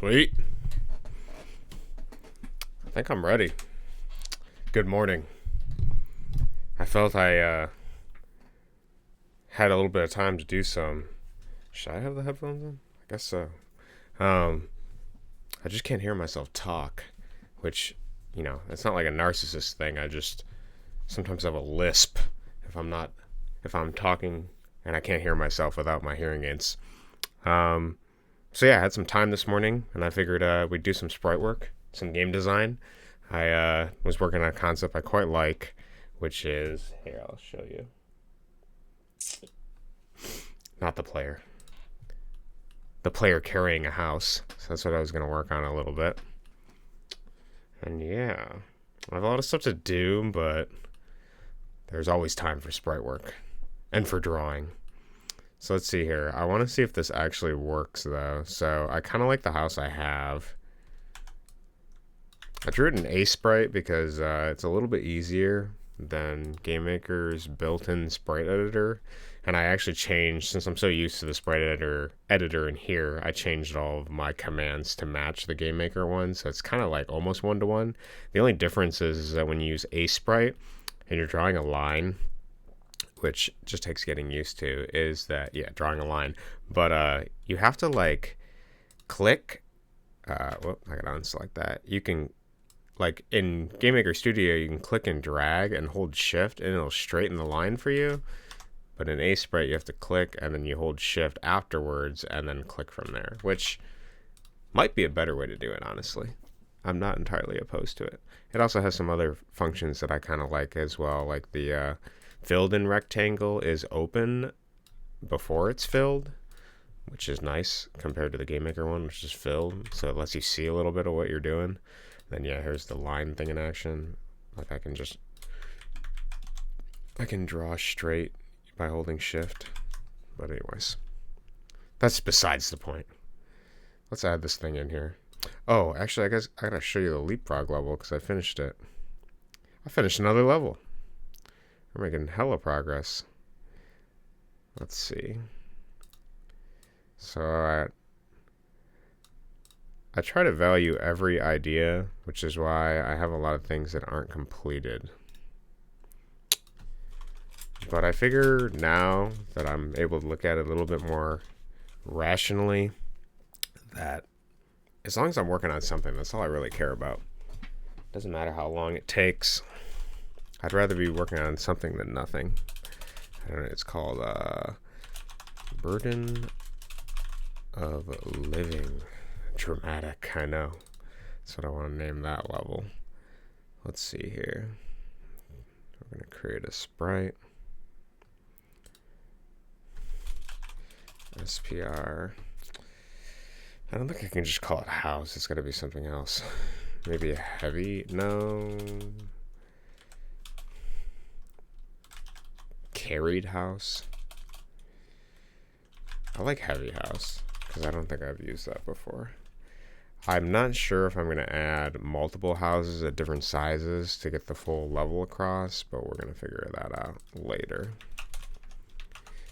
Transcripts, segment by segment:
Sweet. I think I'm ready. Good morning. I felt I had a little bit of time to do some. Should I have the headphones in? I guess so. I just can't hear myself talk, which, it's not like a narcissist thing. I just sometimes have a lisp if I'm talking and I can't hear myself without my hearing aids. So yeah, I had some time this morning, and I figured we'd do some sprite work, some game design. I was working on a concept I quite like, which is, here, I'll show you. Not the player. The player carrying a house. So that's what I was going to work on a little bit. And yeah, I have a lot of stuff to do, but there's always time for sprite work and for drawing. So let's see here. I want to see if this actually works, though. So I kind of like the house I have. I drew it in A sprite because it's a little bit easier than GameMaker's built-in sprite editor. And I actually changed, since I'm so used to the sprite editor in here, I changed all of my commands to match the GameMaker one. So it's kind of like almost one-to-one. The only difference is that when you use A sprite and you're drawing a line, which just takes getting used to, is that, drawing a line. But you have to, click. I gotta unselect that. You can, in GameMaker Studio, you can click and drag and hold Shift, and it'll straighten the line for you. But in A-Sprite, you have to click, and then you hold Shift afterwards, and then click from there, which might be a better way to do it, honestly. I'm not entirely opposed to it. It also has some other functions that I kind of like as well, like the filled in rectangle is open before it's filled, which is nice compared to the GameMaker one, which is filled. So it lets you see a little bit of what you're doing. Then here's the line thing in action. I can draw straight by holding Shift. But anyways, that's besides the point. Let's add this thing in here. Oh, actually, I guess I gotta show you the leapfrog level because I finished it. I finished another level. We're making hella progress. Let's see. So I try to value every idea, which is why I have a lot of things that aren't completed. But I figure now that I'm able to look at it a little bit more rationally, that as long as I'm working on something, that's all I really care about. Doesn't matter how long it takes. I'd rather be working on something than nothing. I don't know, it's called Burden of Living. Dramatic, I know. That's what I want to name that level. Let's see here. We're going to create a sprite. SPR. I don't think I can just call it house. It's got to be something else. Maybe a heavy? No. Carried house. I like heavy house because I don't think I've used that before. I'm not sure if I'm going to add multiple houses at different sizes to get the full level across, but we're going to figure that out later.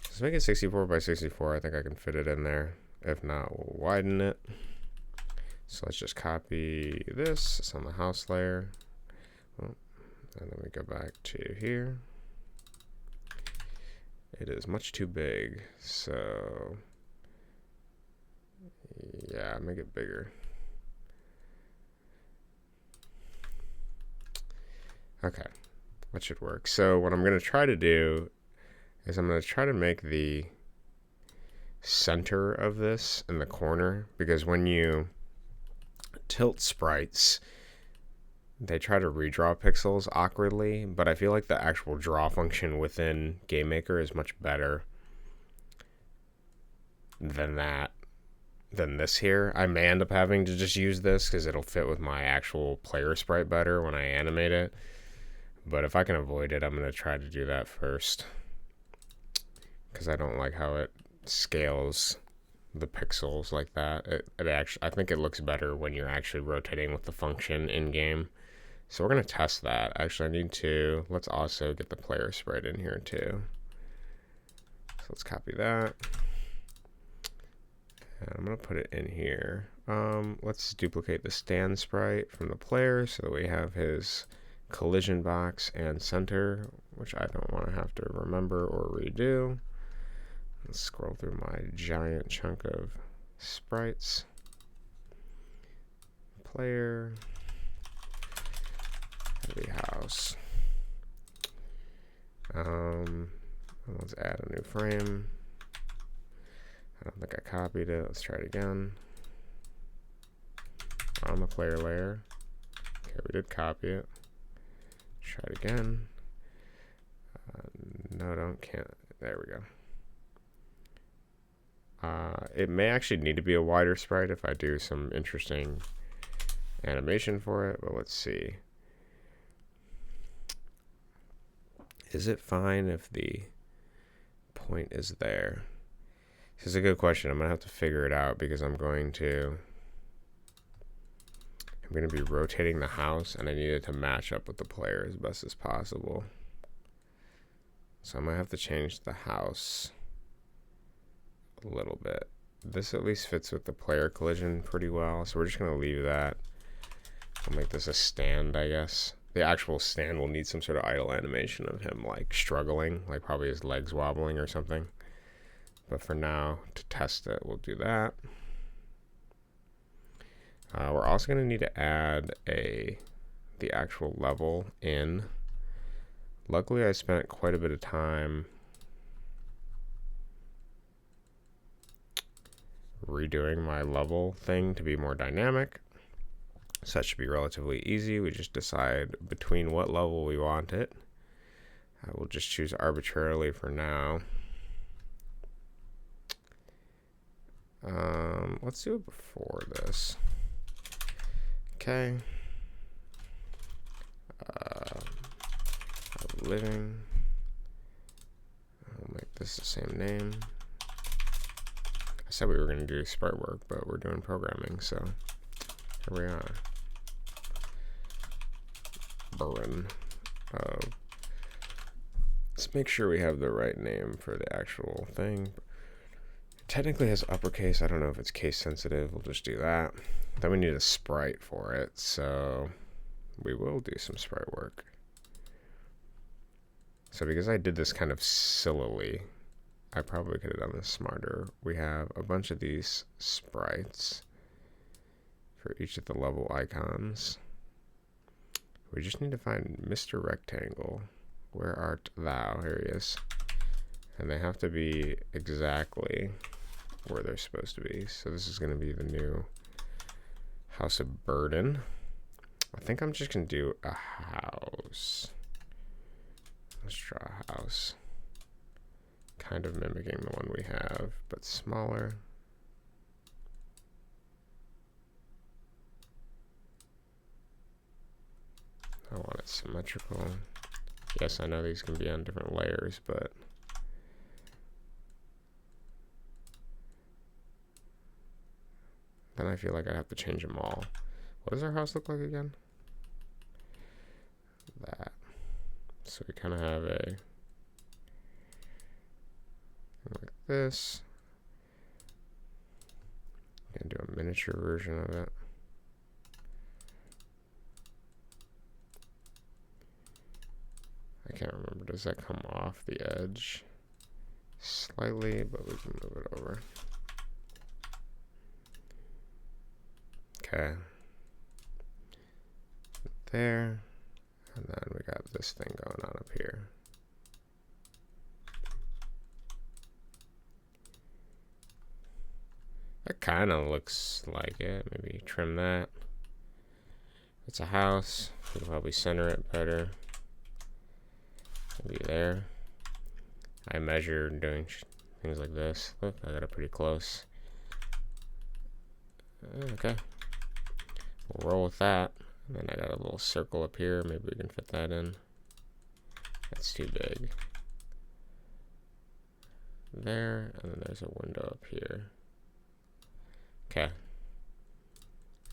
Let's make it 64 by 64. I think I can fit it in there. If not, we'll widen it. So let's just copy this. It's on the house layer. And then we go back to here. It is much too big, so yeah, make it bigger. Okay, that should work. So what I'm going to try to do is I'm going to try to make the center of this in the corner, because when you tilt sprites, they try to redraw pixels awkwardly, but I feel like the actual draw function within GameMaker is much better than this here. I may end up having to just use this because it'll fit with my actual player sprite better when I animate it. But if I can avoid it, I'm going to try to do that first, because I don't like how it scales the pixels like that. It actually, I think it looks better when you're actually rotating with the function in game. So we're going to test that. Actually, let's also get the player sprite in here too. So let's copy that. And I'm going to put it in here. Let's duplicate the stand sprite from the player so that we have his collision box and center, which I don't want to have to remember or redo. Let's scroll through my giant chunk of sprites. Player, heavy house. Let's add a new frame. I don't think I copied it. Let's try it again. On the player layer. Okay, we did copy it. Try it again. No, can't. There we go. It may actually need to be a wider sprite if I do some interesting animation for it, but let's see. Is it fine if the point is there? This is a good question. I'm going to have to figure it out because I'm going to be rotating the house, and I need it to match up with the player as best as possible. So I might have to change the house a little bit. This at least fits with the player collision pretty well, so we're just going to leave that. I'll make this a stand, I guess. The actual stand will need some sort of idle animation of him like struggling, like probably his legs wobbling or something. But for now, to test it, we'll do that. We're also going to need to add the actual level in. Luckily, I spent quite a bit of time redoing my level thing to be more dynamic. So that should be relatively easy. We just decide between what level we want it. I will just choose arbitrarily for now. Let's do it before this. Okay. Living. I'll make this the same name. I said we were going to do sprite work, but we're doing programming, so here we are. Burn. Let's make sure we have the right name for the actual thing. It technically has uppercase. I don't know if it's case sensitive. We'll just do that. Then we need a sprite for it, so we will do some sprite work. So because I did this kind of sillily, I probably could have done this smarter. We have a bunch of these sprites for each of the level icons. We just need to find Mr. Rectangle. Where art thou? Here he is. And they have to be exactly where they're supposed to be. So this is going to be the new House of Burden. I think I'm just going to do a house. Let's draw a house. Kind of mimicking the one we have, but smaller. I want it symmetrical. Yes, I know these can be on different layers, but then I feel like I have to change them all. What does our house look like again? That. So we kind of have a like this. I'm gonna do a miniature version of it. I can't remember. Does that come off the edge? Slightly, but we can move it over. Okay. There. And then we got this thing going on up here. That kind of looks like it. Maybe trim that. It's a house. We can probably center it better. Maybe there. I measured doing things like this. Look, I got it pretty close. Okay. We'll roll with that. And then I got a little circle up here. Maybe we can fit that in. That's too big. There, and then there's a window up here. Okay.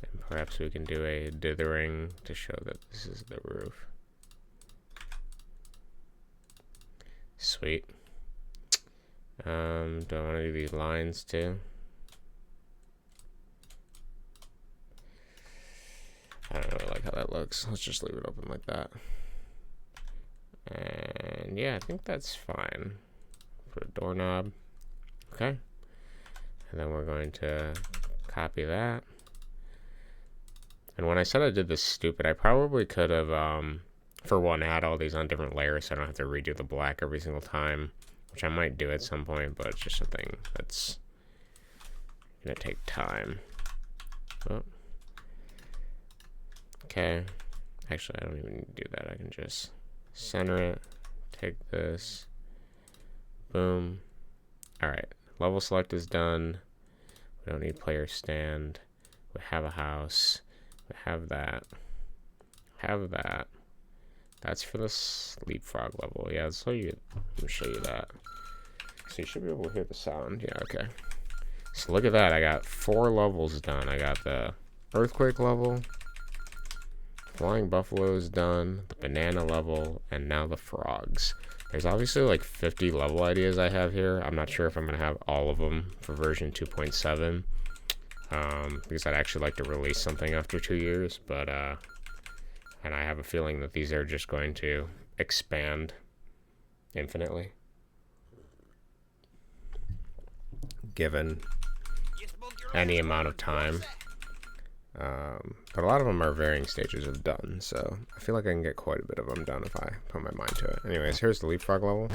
And perhaps we can do a dithering to show that this is the roof. Sweet. Do I want to do these lines too? looks. Let's just leave it open like that. And yeah, I think that's fine. Put a doorknob. Okay. And then we're going to copy that. And when I said I did this stupid, I probably could have, for one, add all these on different layers so I don't have to redo the black every single time, which I might do at some point, but it's just something that's going to take time. Oh. Okay. Actually, I don't even need to do that. I can just center it, take this, boom. All right, level select is done. We don't need player stand. We have a house. We have that. Have that. That's for the leapfrog level. Yeah, so let me show you that. So you should be able to hear the sound. Yeah, okay. So look at that. I got 4 levels done. I got the earthquake level, flying buffalo is done, the banana level, and now the frogs. There's obviously like 50 level ideas I have here. I'm not sure if I'm going to have all of them for version 2.7. Because I'd actually like to release something after 2 years, but and I have a feeling that these are just going to expand infinitely, given any amount of time. But a lot of them are varying stages of done, so I feel like I can get quite a bit of them done if I put my mind to it. Anyways, here's the leapfrog level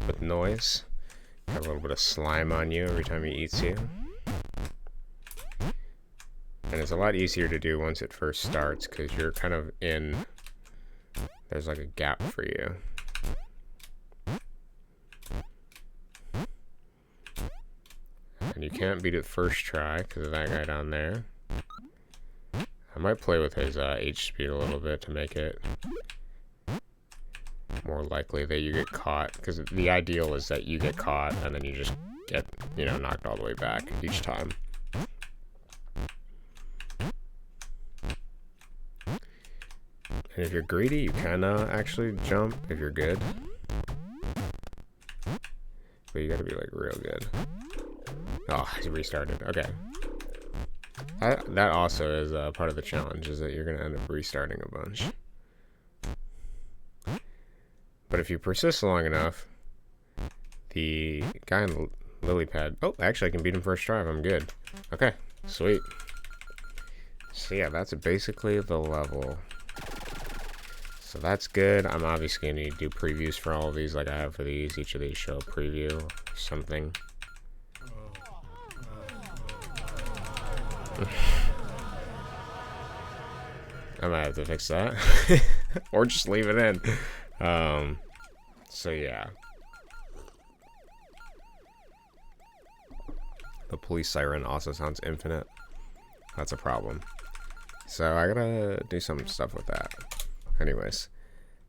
with noise. Got a little bit of slime on you every time he eats you. And it's a lot easier to do once it first starts because you're kind of in, there's like a gap for you. And you can't beat it first try because of that guy down there. I might play with his H speed a little bit to make it more likely that you get caught, because the ideal is that you get caught and then you just get, you know, knocked all the way back each time. And if you're greedy, you can actually jump if you're good. But you gotta be like real good. Oh, he restarted. Okay. That also is part of the challenge, is that you're gonna end up restarting a bunch. But if you persist long enough, the guy in the lily pad... Oh, actually I can beat him first try if I'm good. Okay, sweet. So yeah, that's basically the level. So that's good. I'm obviously going to do previews for all of these like I have for these. Each of these show a preview or something. I might have to fix that. Or just leave it in. So yeah. The police siren also sounds infinite. That's a problem. So I gotta do some stuff with that. Anyways,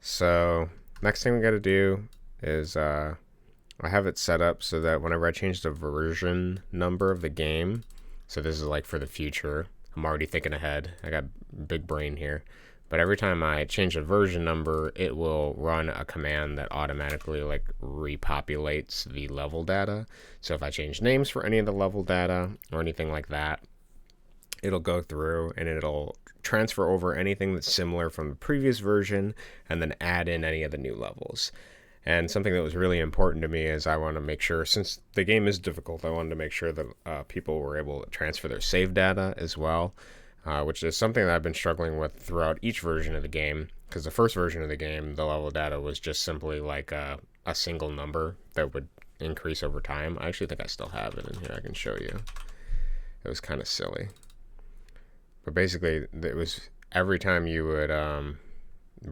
so next thing we gotta do is I have it set up so that whenever I change the version number of the game, so this is like for the future, I'm already thinking ahead, I got big brain here, but every time I change the version number, it will run a command that automatically like repopulates the level data. So if I change names for any of the level data or anything like that, it'll go through and it'll transfer over anything that's similar from the previous version and then add in any of the new levels. And something that was really important to me is I want to make sure, since the game is difficult, I wanted to make sure that people were able to transfer their save data as well, which is something that I've been struggling with throughout each version of the game, because the first version of the game, the level data was just simply like a single number that would increase over time. I actually think I still have it in here. I can show you. It was kind of silly. But basically, it was every time you would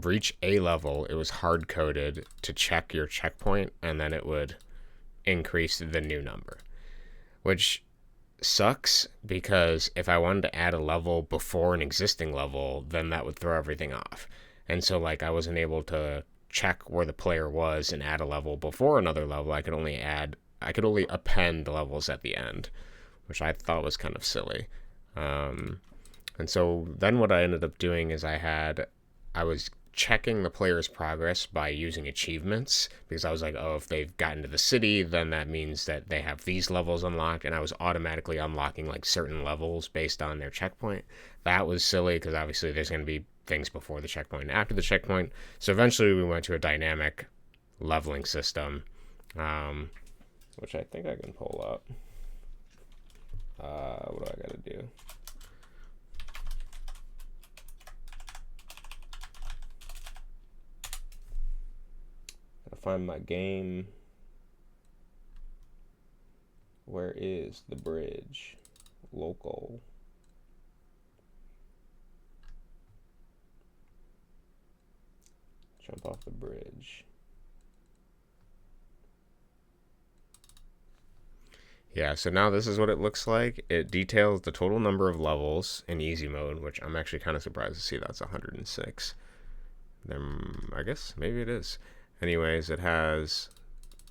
reach a level, it was hard-coded to check your checkpoint, and then it would increase the new number. Which sucks, because if I wanted to add a level before an existing level, then that would throw everything off. And so, like, I wasn't able to check where the player was and add a level before another level. I could only append levels at the end, which I thought was kind of silly. And so then what I ended up doing is I was checking the player's progress by using achievements, because I was like, oh, if they've gotten to the city, then that means that they have these levels unlocked, and I was automatically unlocking like certain levels based on their checkpoint. That was silly, because obviously there's going to be things before the checkpoint and after the checkpoint. So eventually we went to a dynamic leveling system, which I think I can pull up. What do I gotta do? Gotta find my game. Where is the bridge? Local. Jump off the bridge. Yeah, so now this is what it looks like. It details the total number of levels in easy mode, which I'm actually kind of surprised to see that's 106. Then I guess maybe it is. Anyways, it has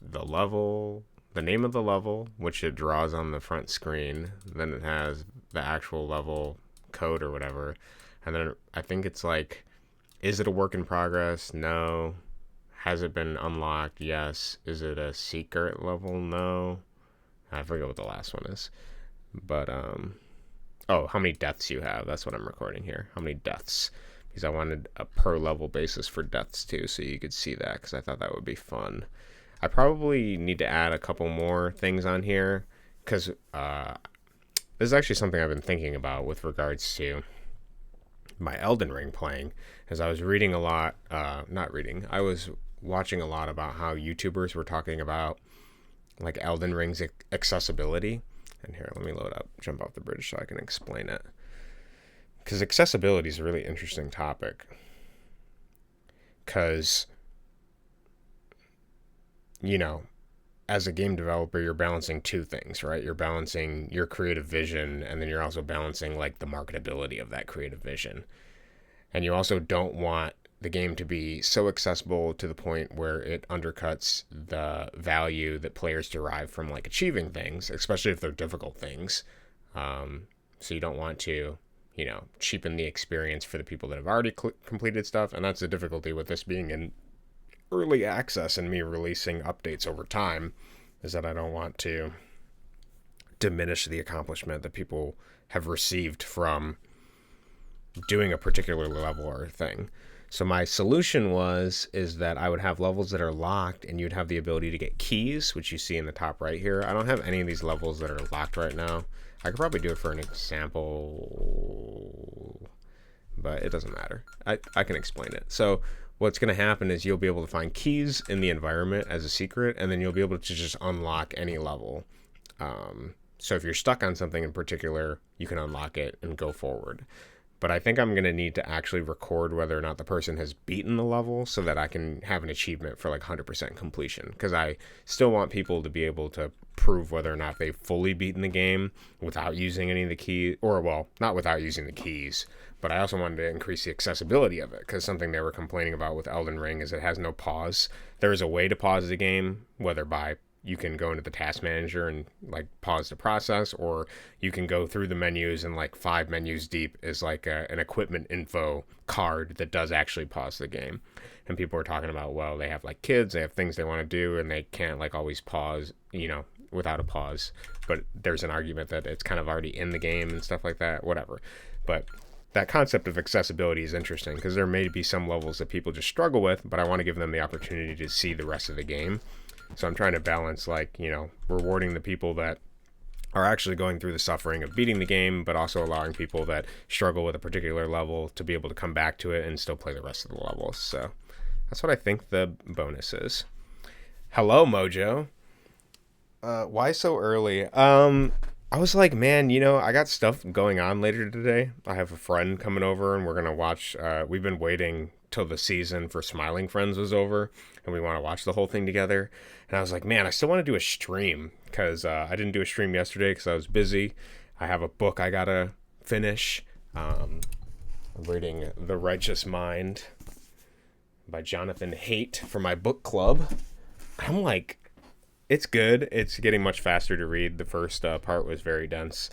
the level, the name of the level, which it draws on the front screen. Then it has the actual level code or whatever. And then I think it's like, is it a work in progress? No. Has it been unlocked? Yes. Is it a secret level? No. I forget what the last one is. But, oh, how many deaths you have. That's what I'm recording here. How many deaths. Because I wanted a per level basis for deaths too, so you could see that, because I thought that would be fun. I probably need to add a couple more things on here, because this is actually something I've been thinking about with regards to my Elden Ring playing, as I was reading a lot, I was watching a lot about how YouTubers were talking about like Elden Ring's accessibility. And here, let me jump off the bridge so I can explain it. Because accessibility is a really interesting topic. Because, you know, as a game developer, you're balancing two things, right? You're balancing your creative vision, and then you're also balancing like the marketability of that creative vision. And you also don't want the game to be so accessible to the point where it undercuts the value that players derive from like achieving things, especially if they're difficult things. So you don't want to, you know, cheapen the experience for the people that have already completed stuff. And that's the difficulty with this being in early access and me releasing updates over time, is that I don't want to diminish the accomplishment that people have received from doing a particular level or thing. So my solution is that I would have levels that are locked, and you'd have the ability to get keys, which you see in the top right here. I don't have any of these levels that are locked right now. I could probably do it for an example, but it doesn't matter. I can explain it. So what's going to happen is you'll be able to find keys in the environment as a secret, and then you'll be able to just unlock any level. So if you're stuck on something in particular, you can unlock it and go forward. But I think I'm going to need to actually record whether or not the person has beaten the level, so that I can have an achievement for like 100% completion. Because I still want people to be able to prove whether or not they've fully beaten the game without using any of the keys, or well, not without using the keys, but I also wanted to increase the accessibility of it, because something they were complaining about with Elden Ring is it has no pause. There is a way to pause the game, whether by you can go into the task manager and like pause the process, or you can go through the menus, and like 5 menus deep is like an equipment info card that does actually pause the game. And people are talking about, well, they have like kids, they have things they want to do, and they can't like always pause, you know, without a pause. But there's an argument that it's kind of already in the game and stuff like that, whatever. But that concept of accessibility is interesting, because there may be some levels that people just struggle with, but I want to give them the opportunity to see the rest of the game. So I'm trying to balance, like, you know, rewarding the people that are actually going through the suffering of beating the game, but also allowing people that struggle with a particular level to be able to come back to it and still play the rest of the levels. So that's what I think the bonus is. Hello, Mojo. Why so early? I was like, man, you know, I got stuff going on later today. I have a friend coming over, and we're going to watch, we've been waiting till the season for Smiling Friends was over, and we want to watch the whole thing together. And I was like, man, I still want to do a stream, because I didn't do a stream yesterday because I was busy. I have a book I gotta finish. I'm reading The Righteous Mind by Jonathan Haidt for my book club. I'm like, it's good. It's getting much faster to read. The first part was very dense,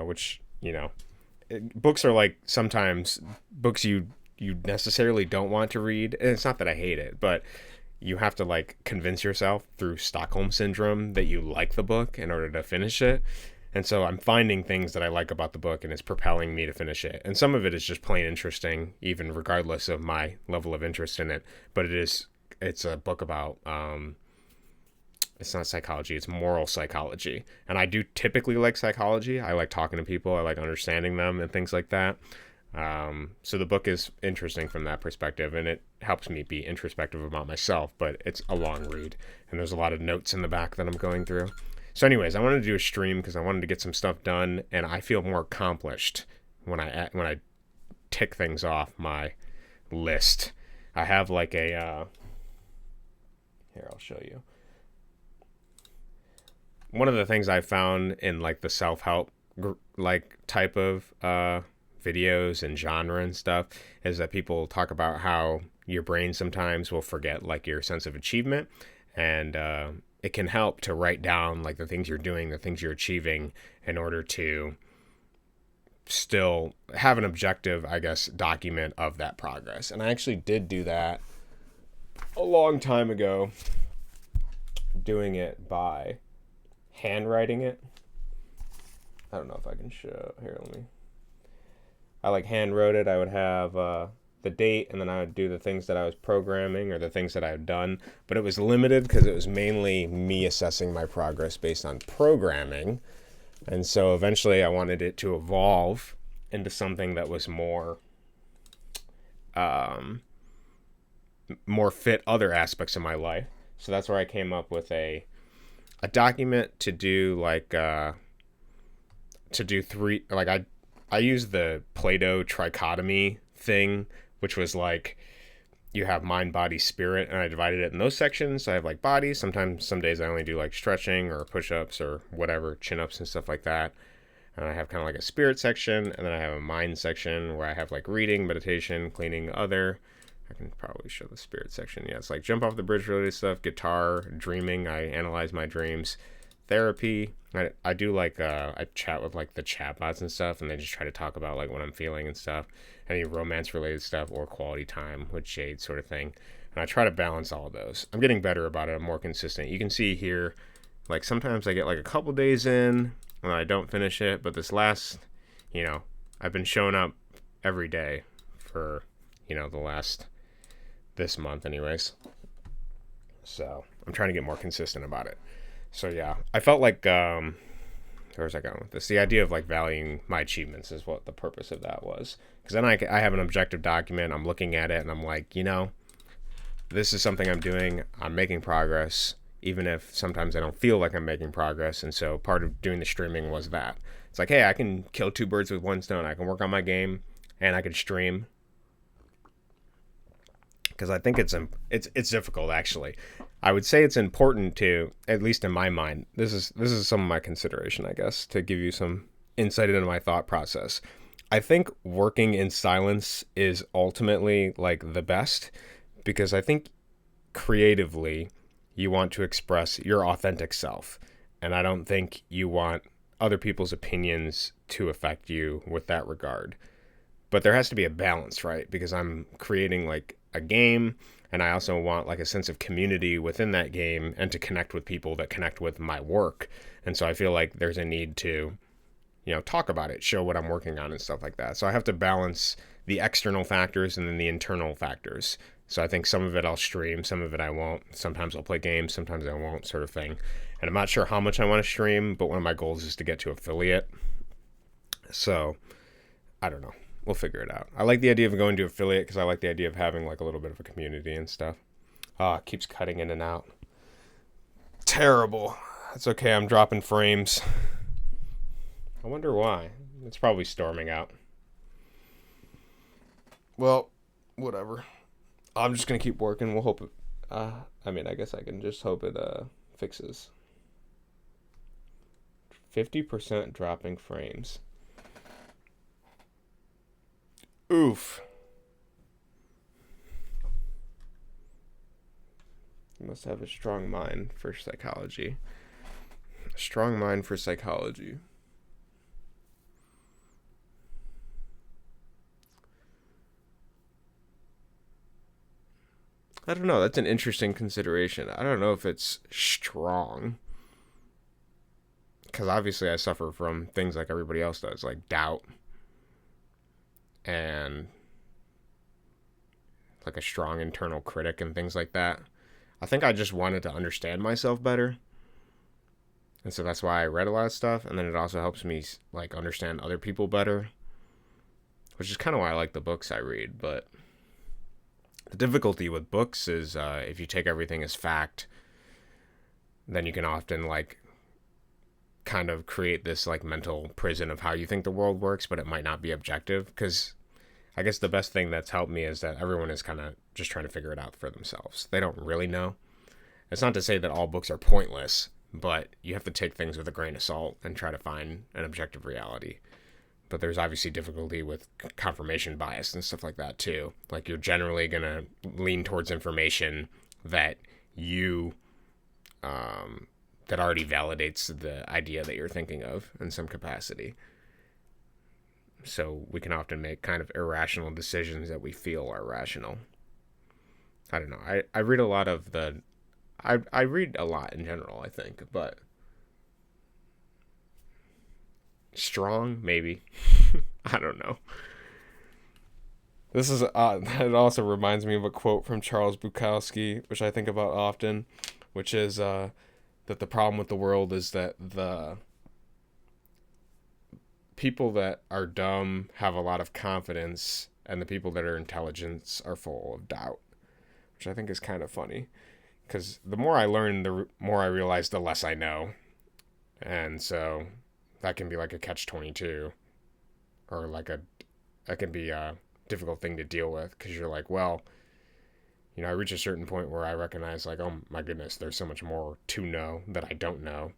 which, you know, books are like sometimes books you necessarily don't want to read. And it's not that I hate it, but you have to like convince yourself through Stockholm Syndrome that you like the book in order to finish it. And so I'm finding things that I like about the book, and it's propelling me to finish it. And some of it is just plain interesting, even regardless of my level of interest in it. But it's a book about it's not psychology, it's moral psychology. And I do typically like psychology. I like talking to people, I like understanding them and things like that. So the book is interesting from that perspective, and it helps me be introspective about myself, but it's a long read, and there's a lot of notes in the back that I'm going through. So anyways, I wanted to do a stream because I wanted to get some stuff done, and I feel more accomplished when I tick things off my list. I have like a here, I'll show you. One of the things I found in like the self-help like type of videos and genre and stuff is that people talk about how your brain sometimes will forget like your sense of achievement, and it can help to write down like the things you're doing, the things you're achieving, in order to still have an objective, I guess, document of that progress. And I actually did do that a long time ago, doing it by handwriting it. I don't know if I can show here. I like hand wrote it. I would have the date, and then I would do the things that I was programming or the things that I had done. But it was limited because it was mainly me assessing my progress based on programming. And so eventually I wanted it to evolve into something that was more fit other aspects of my life. So that's where I came up with a document to do like three, like I used the Play-Doh trichotomy thing, which was like you have mind, body, spirit, and I divided it in those sections. So I have like body. Sometimes, some days I only do like stretching or push-ups or whatever, chin-ups and stuff like that. And I have kind of like a spirit section, and then I have a mind section where I have like reading, meditation, cleaning, other. I can probably show the spirit section. Yeah, it's like jump off the bridge related stuff, guitar, dreaming. I analyze my dreams, therapy. I do like I chat with like the chatbots and stuff, and they just try to talk about like what I'm feeling and stuff, any romance related stuff, or quality time with Jade sort of thing. And I try to balance all of those. I'm getting better about it. I'm more consistent. You can see here, like sometimes I get like a couple days in and I don't finish it, but this last, I've been showing up every day for, the last this month anyways. So I'm trying to get more consistent about it. So yeah, I felt like where was I going with this? The idea of like valuing my achievements is what the purpose of that was. Because then I have an objective document. I'm looking at it and I'm like, this is something I'm doing. I'm making progress, even if sometimes I don't feel like I'm making progress. And so part of doing the streaming was that. It's like, hey, I can kill two birds with one stone. I can work on my game and I can stream. Because I think it's difficult, actually. I would say it's important to, at least in my mind, this is some of my consideration, I guess, to give you some insight into my thought process. I think working in silence is ultimately like the best, because I think creatively you want to express your authentic self, and I don't think you want other people's opinions to affect you with that regard. But there has to be a balance, right? Because I'm creating like a game, and I also want like a sense of community within that game and to connect with people that connect with my work. And so I feel like there's a need to, talk about it, show what I'm working on and stuff like that. So I have to balance the external factors and then the internal factors. So I think some of it I'll stream, some of it I won't. Sometimes I'll play games, sometimes I won't, sort of thing. And I'm not sure how much I want to stream, but one of my goals is to get to affiliate. So I don't know. We'll figure it out. I like the idea of going to affiliate because I like the idea of having like a little bit of a community and stuff. It keeps cutting in and out. Terrible. That's okay. I'm dropping frames. I wonder why. It's probably storming out. Well, whatever. I'm just going to keep working. We'll hope it... I guess I can just hope it fixes. 50% dropping frames. Oof. You must have a strong mind for psychology. A strong mind for psychology. I don't know. That's an interesting consideration. I don't know if it's strong. because obviously I suffer from things like everybody else does, like doubt and like a strong internal critic and things like that. I think I just wanted to understand myself better. And so that's why I read a lot of stuff. And then it also helps me like understand other people better, which is kind of why I like the books I read. But the difficulty with books is if you take everything as fact, then you can often like kind of create this like mental prison of how you think the world works, but it might not be objective. Because I guess the best thing that's helped me is that everyone is kind of just trying to figure it out for themselves. They don't really know. It's not to say that all books are pointless, but you have to take things with a grain of salt and try to find an objective reality. But there's obviously difficulty with confirmation bias and stuff like that too. Like you're generally going to lean towards information that you that already validates the idea that you're thinking of in some capacity. So we can often make kind of irrational decisions that we feel are rational. I don't know. I read a lot of the... I read a lot in general, I think, but... Strong, maybe. I don't know. This is... it also reminds me of a quote from Charles Bukowski, which I think about often, which is that the problem with the world is that the people that are dumb have a lot of confidence, and the people that are intelligent are full of doubt, which I think is kind of funny. Because the more I learn, the more I realize the less I know. And so that can be like a catch-22. Or like that can be a difficult thing to deal with. Because you're like, well, you know, I reach a certain point where I recognize like, oh my goodness, there's so much more to know that I don't know.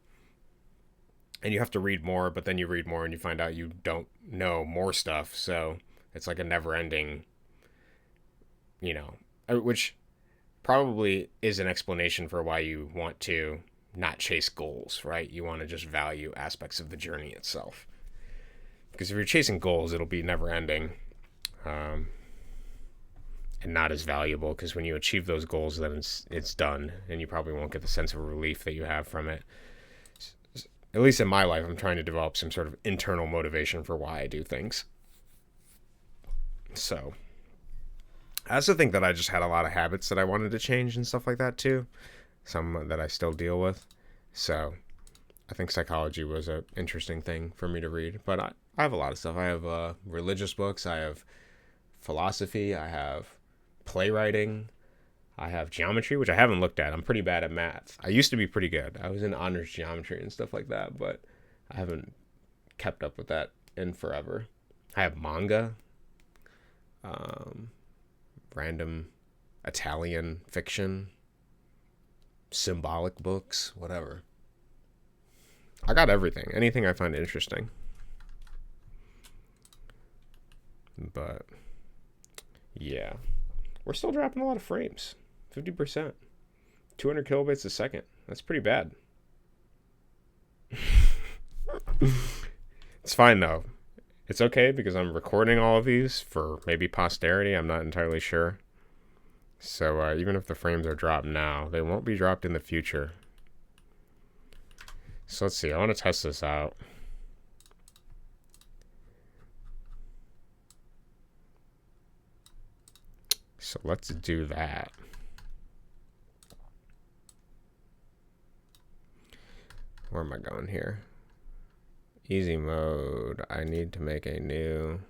And you have to read more, but then you read more and you find out you don't know more stuff. So it's like a never-ending, you know, which... probably is an explanation for why you want to not chase goals, right? You want to just value aspects of the journey itself. Because if you're chasing goals, it'll be never ending and not as valuable, because when you achieve those goals, then it's done, and you probably won't get the sense of relief that you have from it. At least in my life, I'm trying to develop some sort of internal motivation for why I do things. So... I also think that I just had a lot of habits that I wanted to change and stuff like that too. Some that I still deal with. So I think psychology was an interesting thing for me to read. But I have a lot of stuff. I have religious books. I have philosophy. I have playwriting. I have geometry, which I haven't looked at. I'm pretty bad at math. I used to be pretty good. I was in honors geometry and stuff like that. But I haven't kept up with that in forever. I have manga. Random Italian fiction, symbolic books, whatever. I got everything. Anything I find interesting. But, yeah. We're still dropping a lot of frames. 50%. 200 kilobytes a second. That's pretty bad. It's fine, though. It's okay because I'm recording all of these for maybe posterity. I'm not entirely sure. So even if the frames are dropped now, they won't be dropped in the future. So let's see. I want to test this out. So let's do that. Where am I going here? Easy mode. I need to make a new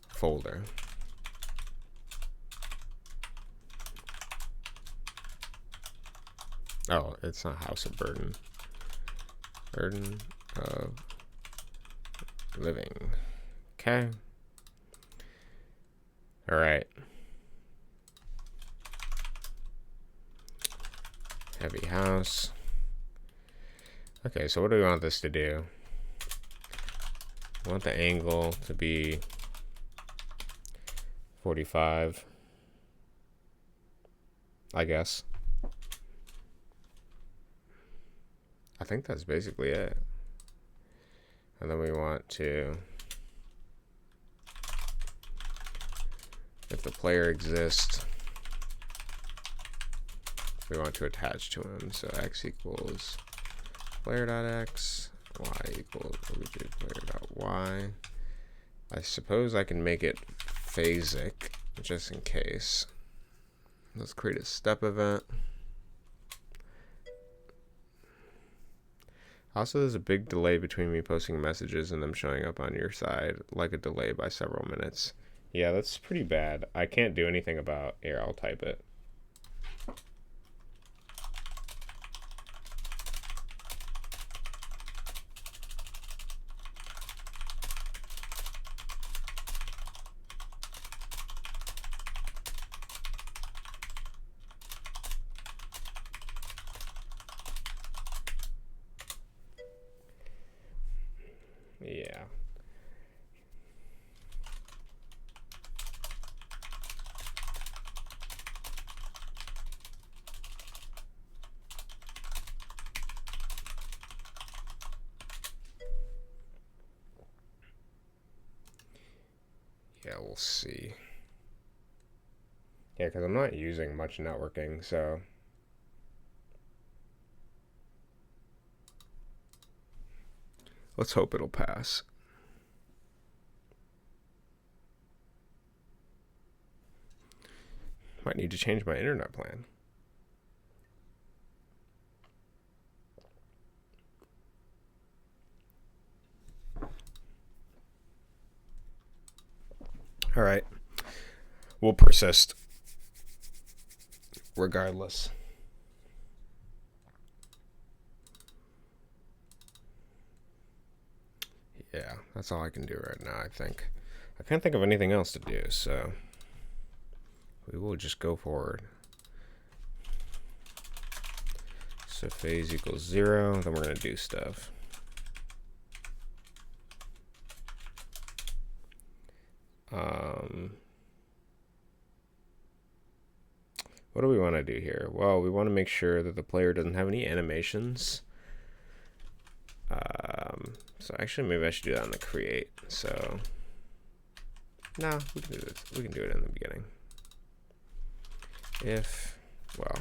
folder. Oh, it's not House of Burden. Burden of Living. Okay. All right. Heavy house. Okay, so what do we want this to do? I want the angle to be 45, I guess. I think that's basically it. And then we want to, if the player exists, we want to attach to him. So x equals player.x, y equals player.y. I suppose I can make it phasic, just in case. Let's create a step event. Also, there's a big delay between me posting messages and them showing up on your side, like a delay by several minutes. Yeah, that's pretty bad. I can't do anything about. Here, I'll type it. Yeah. Yeah, we'll see. Yeah, because I'm not using much networking, so... Let's hope it'll pass. Might need to change my internet plan. All right. We'll persist. Regardless. Yeah, that's all I can do right now, I think. I can't think of anything else to do, so we will just go forward. So phase equals 0, then we're going to do stuff. What do we want to do here? Well, we want to make sure that the player doesn't have any animations. So actually, maybe I should do that on the create. So, no, we can do this. We can do it in the beginning. If, well,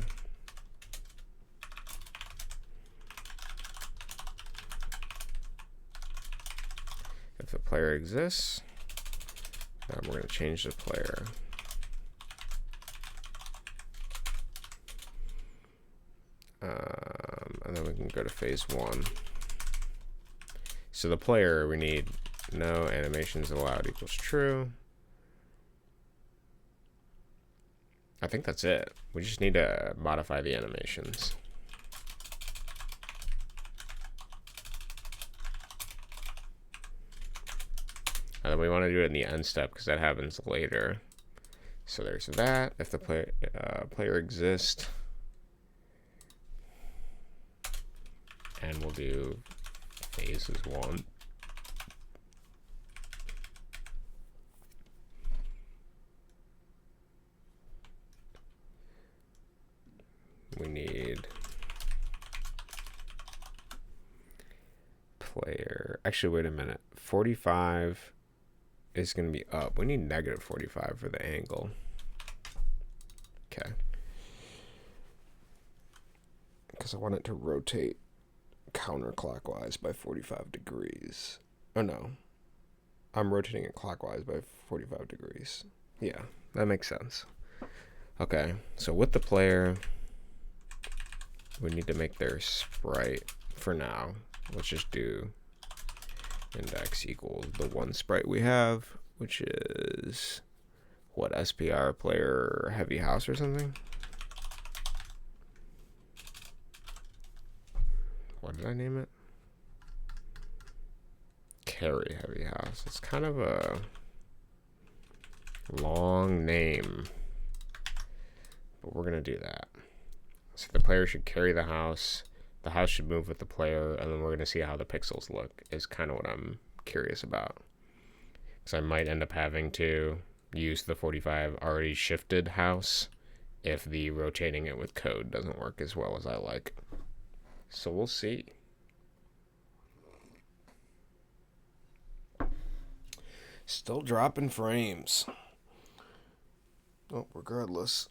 if the player exists, we're going to change the player. And then we can go to phase 1. So the player, we need no animations allowed equals true. I think that's it. We just need to modify the animations. And then we want to do it in the end step because that happens later. So there's that. If the player exists, and we'll do phases 1. We need player. Actually, wait a minute. 45 is going to be up. We need negative 45 for the angle. Okay. Because I want it to rotate counterclockwise by 45 degrees. Oh no. I'm rotating it clockwise by 45 degrees. Yeah, that makes sense. Okay, so with the player, we need to make their sprite for now. Let's just do index equals the one sprite we have, which is what, SPR player heavy house or something? What did I name it? Carry heavy house. It's kind of a long name, but we're gonna do that. So the player should carry the house house should move with the player, and then we're gonna see how the pixels look is kind of what I'm curious about, because I might end up having to use the 45 already shifted house if the rotating it with code doesn't work as well as I like. So we'll see. Still dropping frames. Oh, regardless.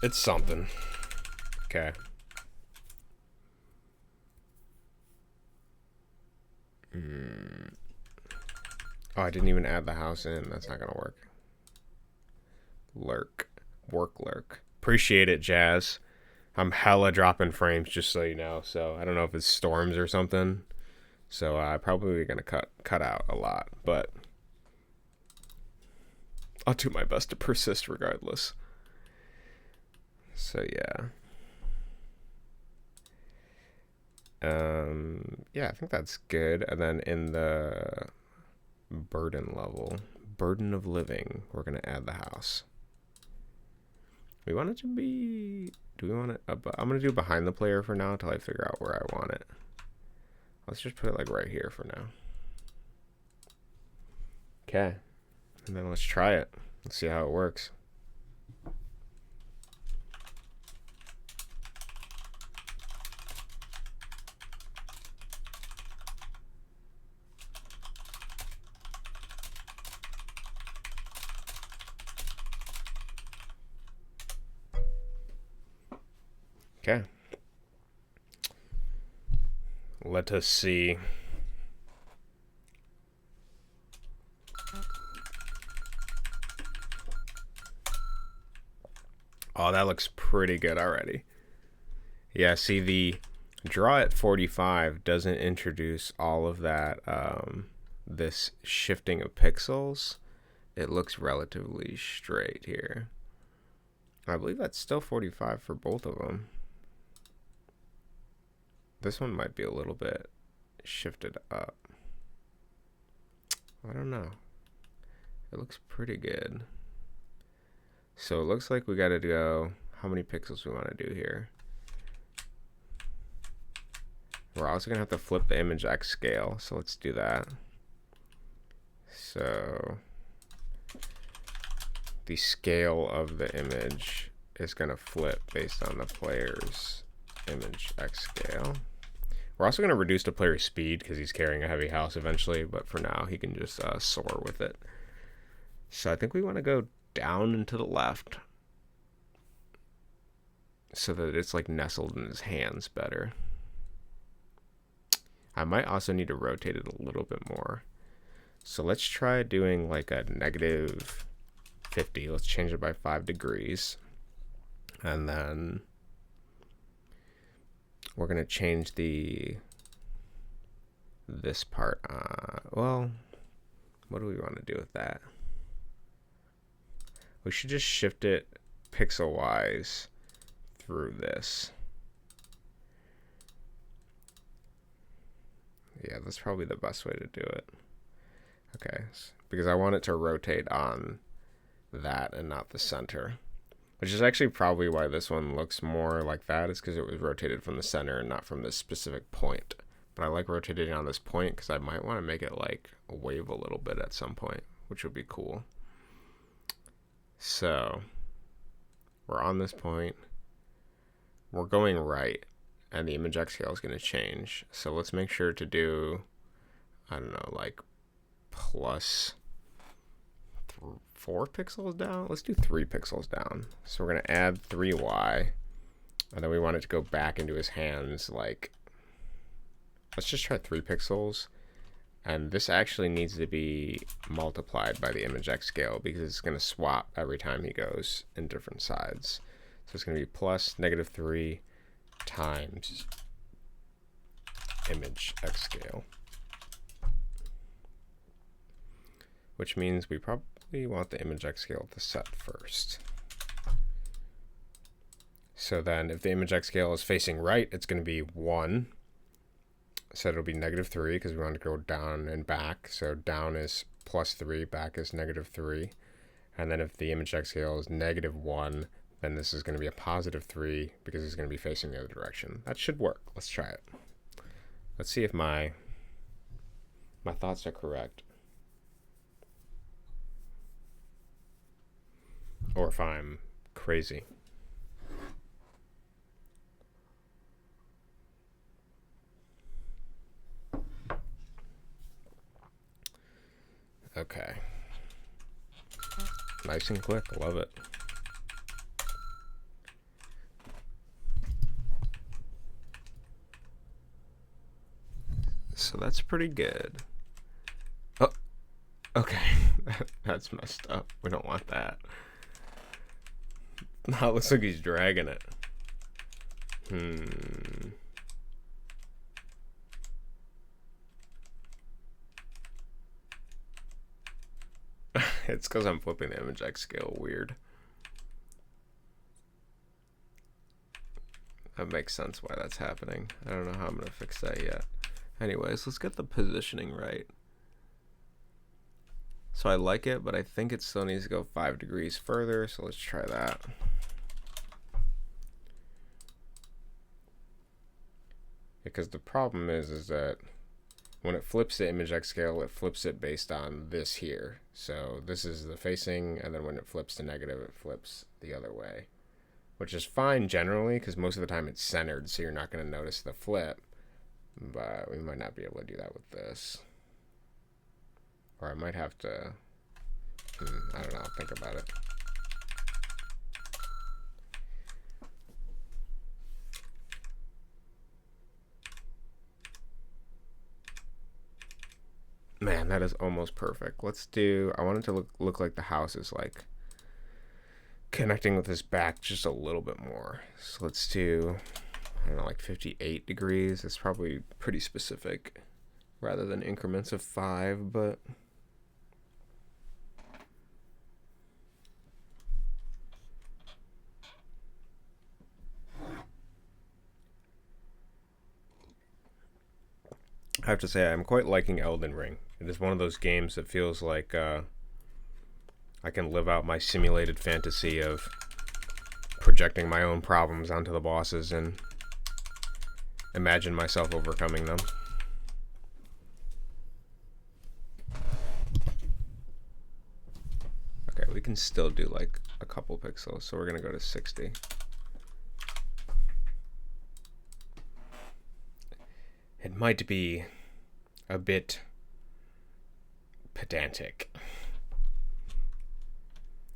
It's something. Okay. Oh, I didn't even add the house in. That's not gonna work. Lurk. Work lurk. Appreciate it, Jazz. I'm hella dropping frames, just so you know. So I don't know if it's storms or something. So I'm probably gonna cut out a lot, but I'll do my best to persist regardless. So yeah. Yeah, I think that's good. And then in the burden level, burden of living, we're gonna add the house. We want it to be, do we want it, I'm gonna do behind the player for now until I figure out where I want it. Let's just put it like right here for now. Okay, and then let's try it. Let's see how it works. Okay. Let us see. Oh, that looks pretty good already. Yeah, see, the draw at 45 doesn't introduce all of that, this shifting of pixels. It looks relatively straight here. I believe that's still 45 for both of them. This one might be a little bit shifted up. I don't know. It looks pretty good. So it looks like we got to go how many pixels we want to do here. We're also going to have to flip the image X scale. So let's do that. So the scale of the image is going to flip based on the player's image X scale. We're also going to reduce the player's speed because he's carrying a heavy house eventually, but for now he can just soar with it. So I think we want to go down and to the left so that it's like nestled in his hands better. I might also need to rotate it a little bit more. So let's try doing like a negative 50. Let's change it by 5 degrees. And then we're going to change this part. Well, what do we want to do with that? We should just shift it pixel-wise through this. Yeah, that's probably the best way to do it. Okay, because I want it to rotate on that and not the center. Which is actually probably why this one looks more like that, is because it was rotated from the center and not from this specific point. But I like rotating on this point because I might want to make it like wave a little bit at some point, which would be cool. So we're on this point. We're going right, and the image X scale is going to change. So let's make sure to do, I don't know, like plus 4 pixels down. Let's do 3 pixels down. So we're going to add 3Y, and then we want it to go back into his hands. Like, let's just try 3 pixels. And this actually needs to be multiplied by the image X scale because it's going to swap every time he goes in different sides. So it's going to be plus -3 times image X scale. Which means we probably want the image X scale to set first. So then if the image X scale is facing right, it's going to be 1. So it'll be -3 because we want to go down and back. So down is +3, back is -3. And then if the image X scale is -1, then this is going to be a +3 because it's going to be facing the other direction. That should work. Let's try it. Let's see if my thoughts are correct. Or if I'm crazy. Okay. Nice and quick. Love it. so that's pretty good. Oh, okay. That's messed up. We don't want that. Now it looks like he's dragging it. It's because I'm flipping the image X scale weird. That makes sense why that's happening. I don't know how I'm going to fix that yet. Anyways, let's get the positioning right. So I like it, but I think it still needs to go 5 degrees further, so let's try that. Because the problem is that when it flips the image X scale, it flips it based on this here. So this is the facing, and then when it flips to negative, it flips the other way. Which is fine generally, because most of the time it's centered, so you're not going to notice the flip. But we might not be able to do that with this. Or I might have to, I don't know, think about it. Man, that is almost perfect. Let's do, I want it to look like the house is like connecting with this back just a little bit more. So let's do, I don't know, like 58 degrees. It's probably pretty specific rather than increments of 5, but I have to say I'm quite liking Elden Ring. It is one of those games that feels like I can live out my simulated fantasy of projecting my own problems onto the bosses and imagine myself overcoming them. Okay, we can still do like a couple pixels, so we're gonna go to 60. It might be a bit pedantic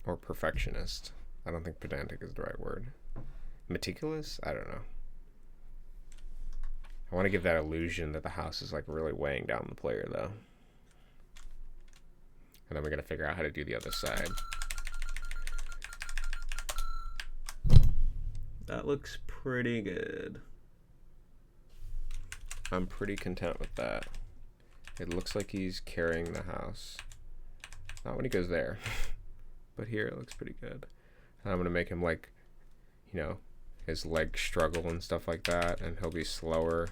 or perfectionist. I don't think pedantic is the right word. Meticulous? I don't know. I want to give that illusion that the house is like really weighing down the player though. And then we're going to figure out how to do the other side. That looks pretty good. I'm pretty content with that. It looks like he's carrying the house. Not when he goes there. But here it looks pretty good. And I'm going to make him like, you know, his legs struggle and stuff like that. And he'll be slower.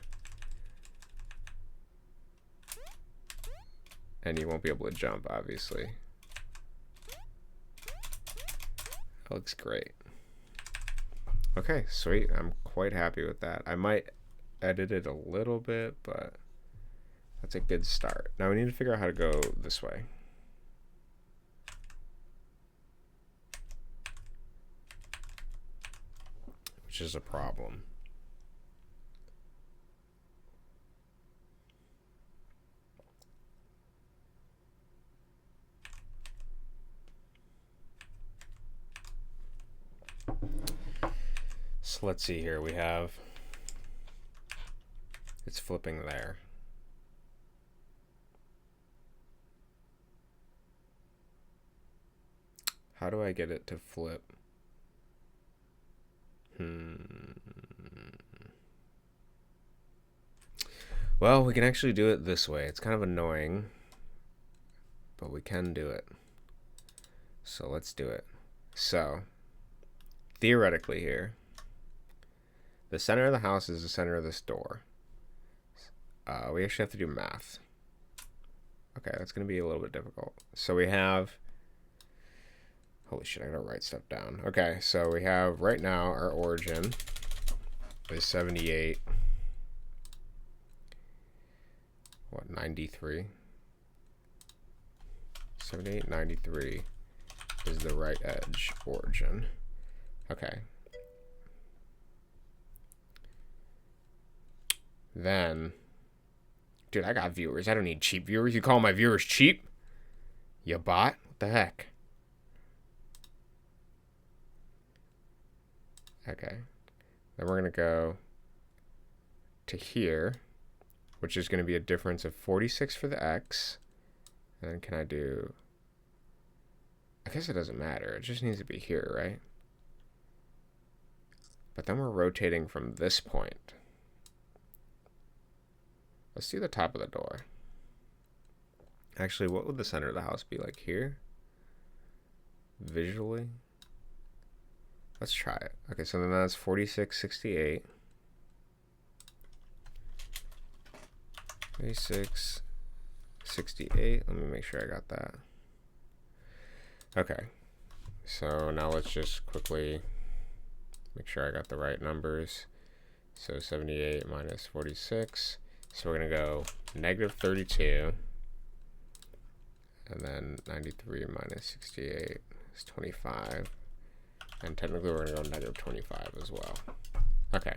And he won't be able to jump, obviously. That looks great. Okay, sweet. I'm quite happy with that. I might edit it a little bit, but that's a good start. Now we need to figure out how to go this way. Which is a problem. So let's see here. We have, it's flipping there. How do I get it to flip? Well, we can actually do it this way. It's kind of annoying, but we can do it. So let's do it. So, theoretically here, the center of the house is the center of this door. We actually have to do math. Okay, that's going to be a little bit difficult. So we have, holy shit, I gotta write stuff down. Okay, so we have right now our origin is 78. What, 93? 78, 93 is the right edge origin. Okay. Then, dude, I got viewers. I don't need cheap viewers. You call my viewers cheap? You bot? What the heck? Okay. Then we're going to go to here. which is going to be a difference of 46 for the x. And then can I do... I guess it doesn't matter. It just needs to be here, right? But then we're rotating from this point. Let's do the top of the door. Actually, what would the center of the house be like here? Visually? Let's try it. Okay, so then that's 4668. 4668. Let me make sure I got that. Okay. So now let's just quickly make sure I got the right numbers. So 78 minus 46. So we're going to go negative 32. And then 93 minus 68 is 25. And technically we're going to go negative 25 as well. Okay.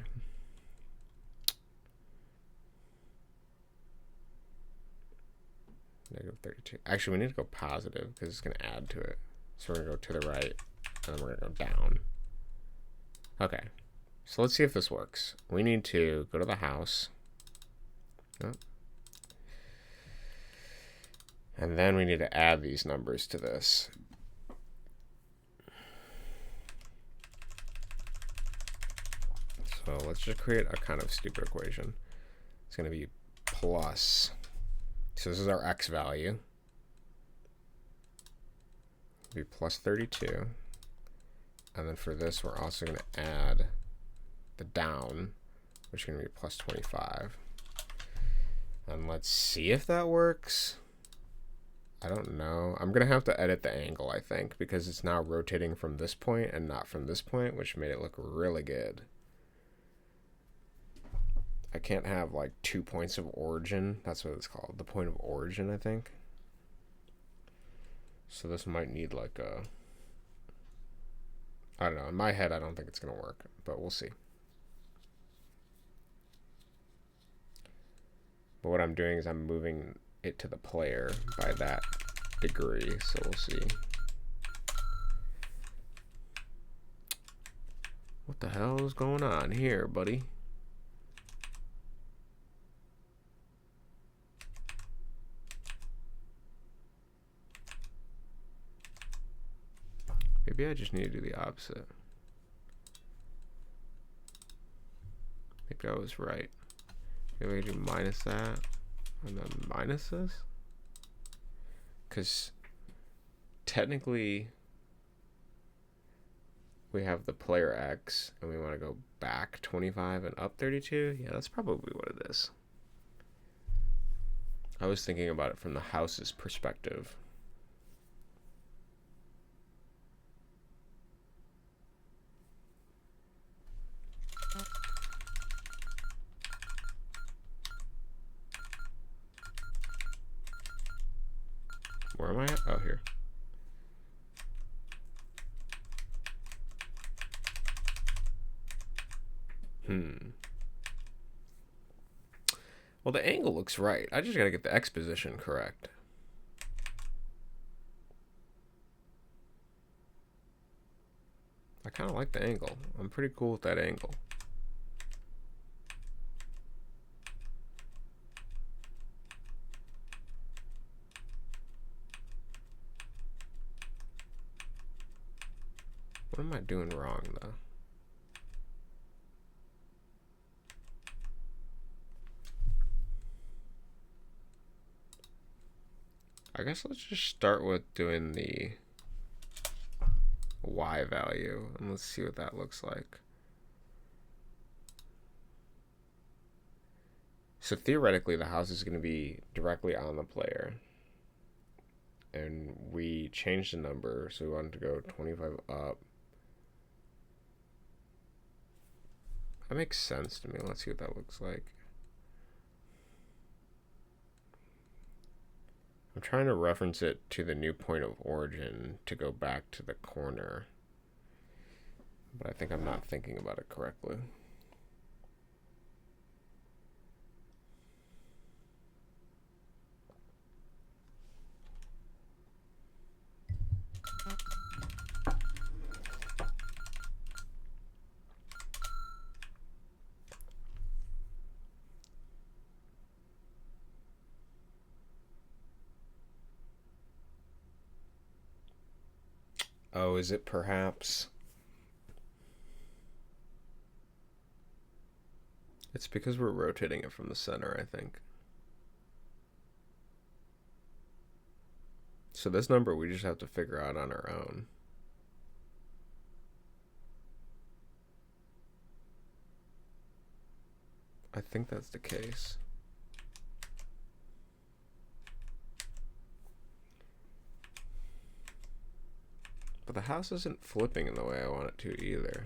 Negative 32. Actually, we need to go positive because it's going to add to it. So we're going to go to the right, and then we're going to go down. Okay. So let's see if this works. We need to go to the house. Oh. And then we need to add these numbers to this. So let's just create a kind of stupid equation. It's going to be plus. So this is our x value. It'll be plus 32. And then for this, we're also going to add the down, which is going to be plus 25. And let's see if that works. I don't know. I'm going to have to edit the angle, I think, because it's now rotating from this point and not from this point, which made it look really good. I can't have like 2 points of origin. That's what it's called. The point of origin, I think. So this might need like a... I don't know. In my head, I don't think it's going to work, but we'll see. But what I'm doing is I'm moving it to the player by that degree, so we'll see. What the hell is going on here, buddy? Maybe I just need to do the opposite. Maybe I was right. Maybe I do minus that and then minus this. Because technically we have the player X and we want to go back 25 and up 32. Yeah, that's probably what it is. I was thinking about it from the house's perspective. Where am I at? Oh, here. Well, the angle looks right. I just gotta get the X position correct. I kind of like the angle. I'm pretty cool with that angle. What am I doing wrong, though? I guess let's just start with doing the Y value, and let's see what that looks like. So theoretically, the house is going to be directly on the player. And we changed the number, so we wanted to go 25 up. That makes sense to me. Let's see what that looks like. I'm trying to reference it to the new point of origin to go back to the corner. But I think I'm not thinking about it correctly. Oh, is it perhaps? It's because we're rotating it from the center, I think. So this number we just have to figure out on our own. I think that's the case. But the house isn't flipping in the way I want it to either.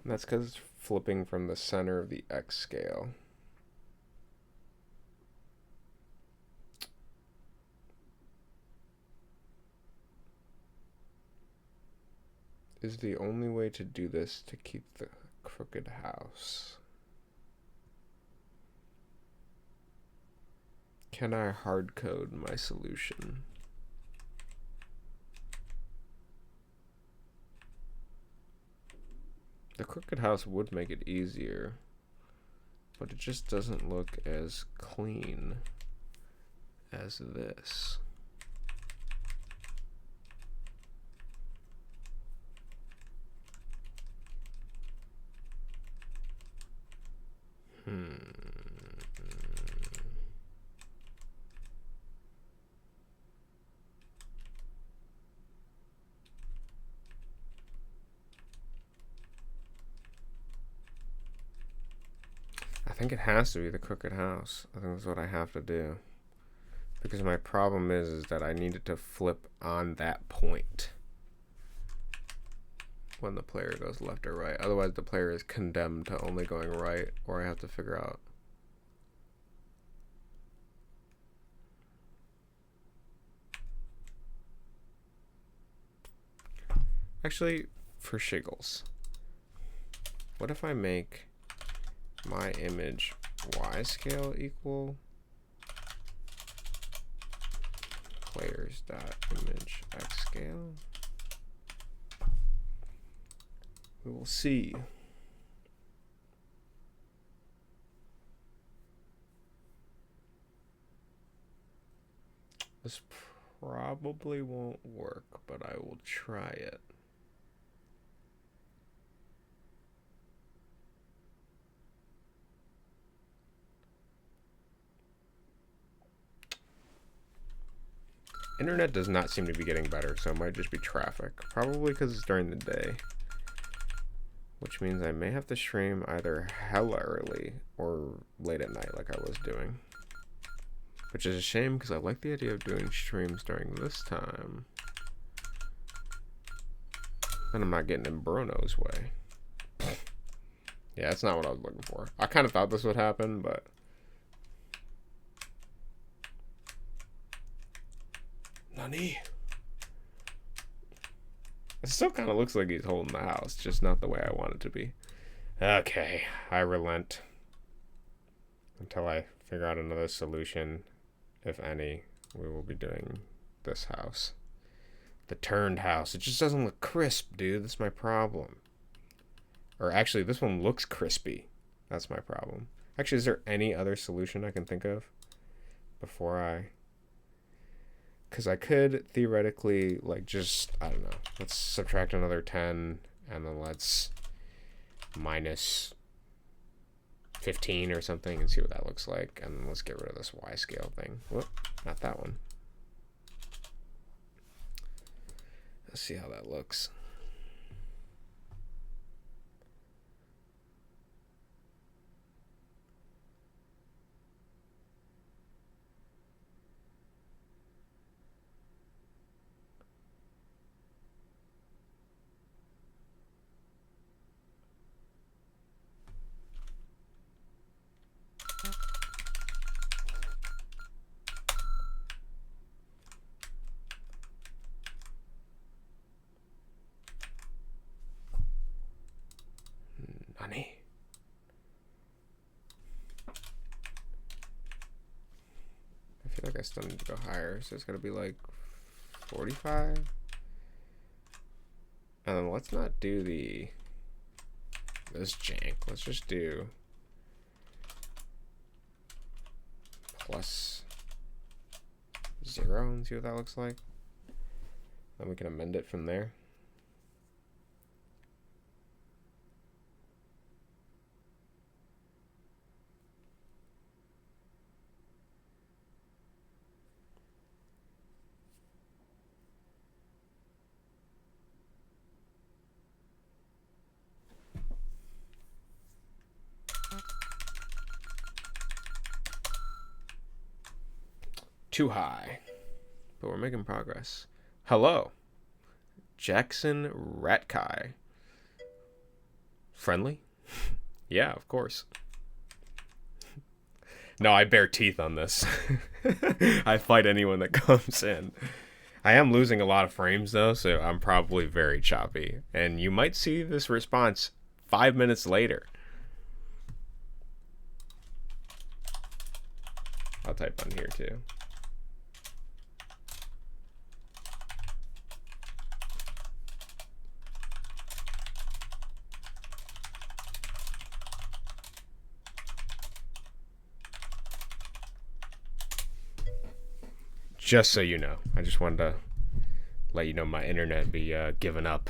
And that's because it's flipping from the center of the X scale. Is the only way to do this to keep the crooked house. Can I hard code my solution? The crooked house would make it easier, but it just doesn't look as clean as this. I think it has to be the crooked house. I think that's what I have to do. Because my problem is that I need it to flip on that point when the player goes left or right. Otherwise the player is condemned to only going right, or I have to figure out. Actually, for shiggles, what if I make my image Y scale equal players dot image X scale? We will see. This probably won't work, but I will try it. Internet does not seem to be getting better, so it might just be traffic. Probably because it's during the day. Which means I may have to stream either hella early or late at night like I was doing. Which is a shame because I like the idea of doing streams during this time. And I'm not getting in Bruno's way. Yeah, that's not what I was looking for. I kind of thought this would happen, but... Nani? It still kind of looks like he's holding the house, just not the way I want it to be. Okay, I relent. Until I figure out another solution, if any, we will be doing this house. The turned house. It just doesn't look crisp, dude. That's my problem. Or actually, this one looks crispy. That's my problem. Actually, is there any other solution I can think of before I... Because I could theoretically, like, just, I don't know, let's subtract another 10, and then let's minus 15 or something and see what that looks like. And then let's get rid of this Y scale thing. Whoop, not that one. Let's see how that looks. Honey. I feel like I still need to go higher, so it's gonna be like 45. And then let's not do the this jank. Let's just do +0 and see what that looks like. Then we can amend it from there. Too high, but we're making progress. Hello, Jackson Ratkai. Friendly? Yeah, of course. No, I bare teeth on this. I fight anyone that comes in. I am losing a lot of frames though, so I'm probably very choppy. And you might see this response 5 minutes later. I'll type on here too. Just so you know, I just wanted to let you know my internet be giving up.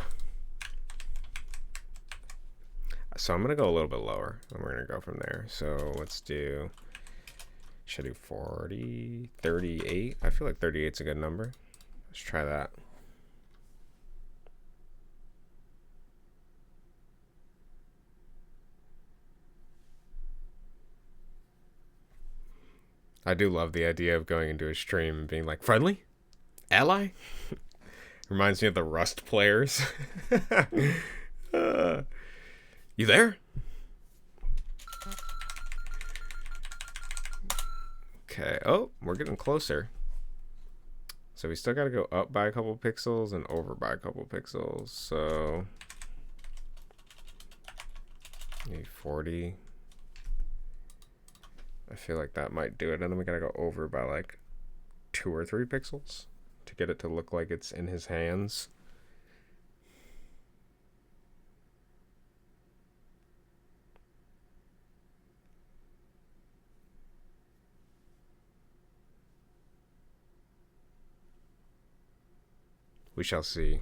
So I'm gonna go a little bit lower, and we're gonna go from there. So let's do, should I do 40, 38? I feel like 38 is a good number. Let's try that. I do love the idea of going into a stream and being like, friendly? Ally? Reminds me of the Rust players. You there? Okay. Oh, we're getting closer. So we still got to go up by a couple pixels and over by a couple pixels. So maybe 40. I feel like that might do it. And then we got to go over by like 2 or 3 pixels to get it to look like it's in his hands. We shall see.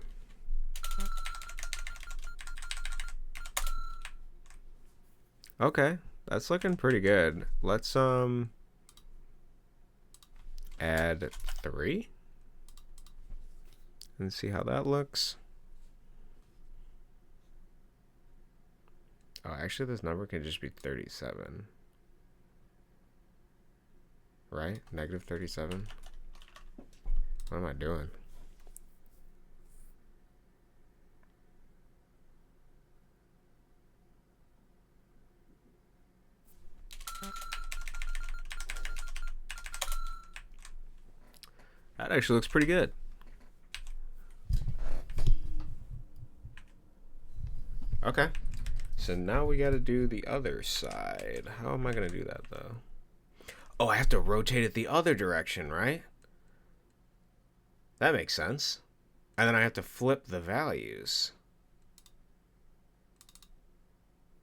Okay, that's looking pretty good. Let's add 3 and see how that looks. Oh, actually this number can just be 37. Right? Negative 37. What am I doing? That actually looks pretty good. Okay. So now we got to do the other side. How am I going to do that, though? Oh, I have to rotate it the other direction, right? That makes sense. And then I have to flip the values.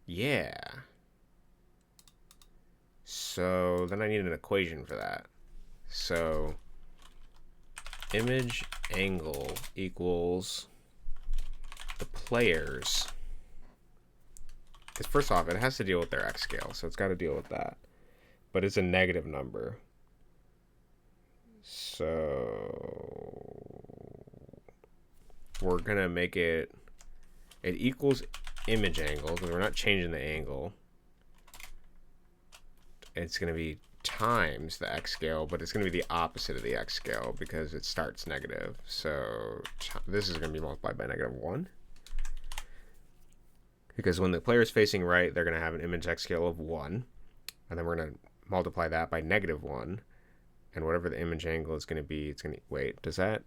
Yeah. So then I need an equation for that. So image angle equals the players. Because first off, it has to deal with their x scale, so it's got to deal with that. But it's a negative number. So we're going to make it equals image angle, because we're not changing the angle. It's going to be times the x scale, but it's going to be the opposite of the x scale because it starts negative. So this is going to be multiplied by -1. Because when the player is facing right, they're going to have an image x scale of 1. And then we're going to multiply that by -1. And whatever the image angle is going to be, it's going to... Wait, does that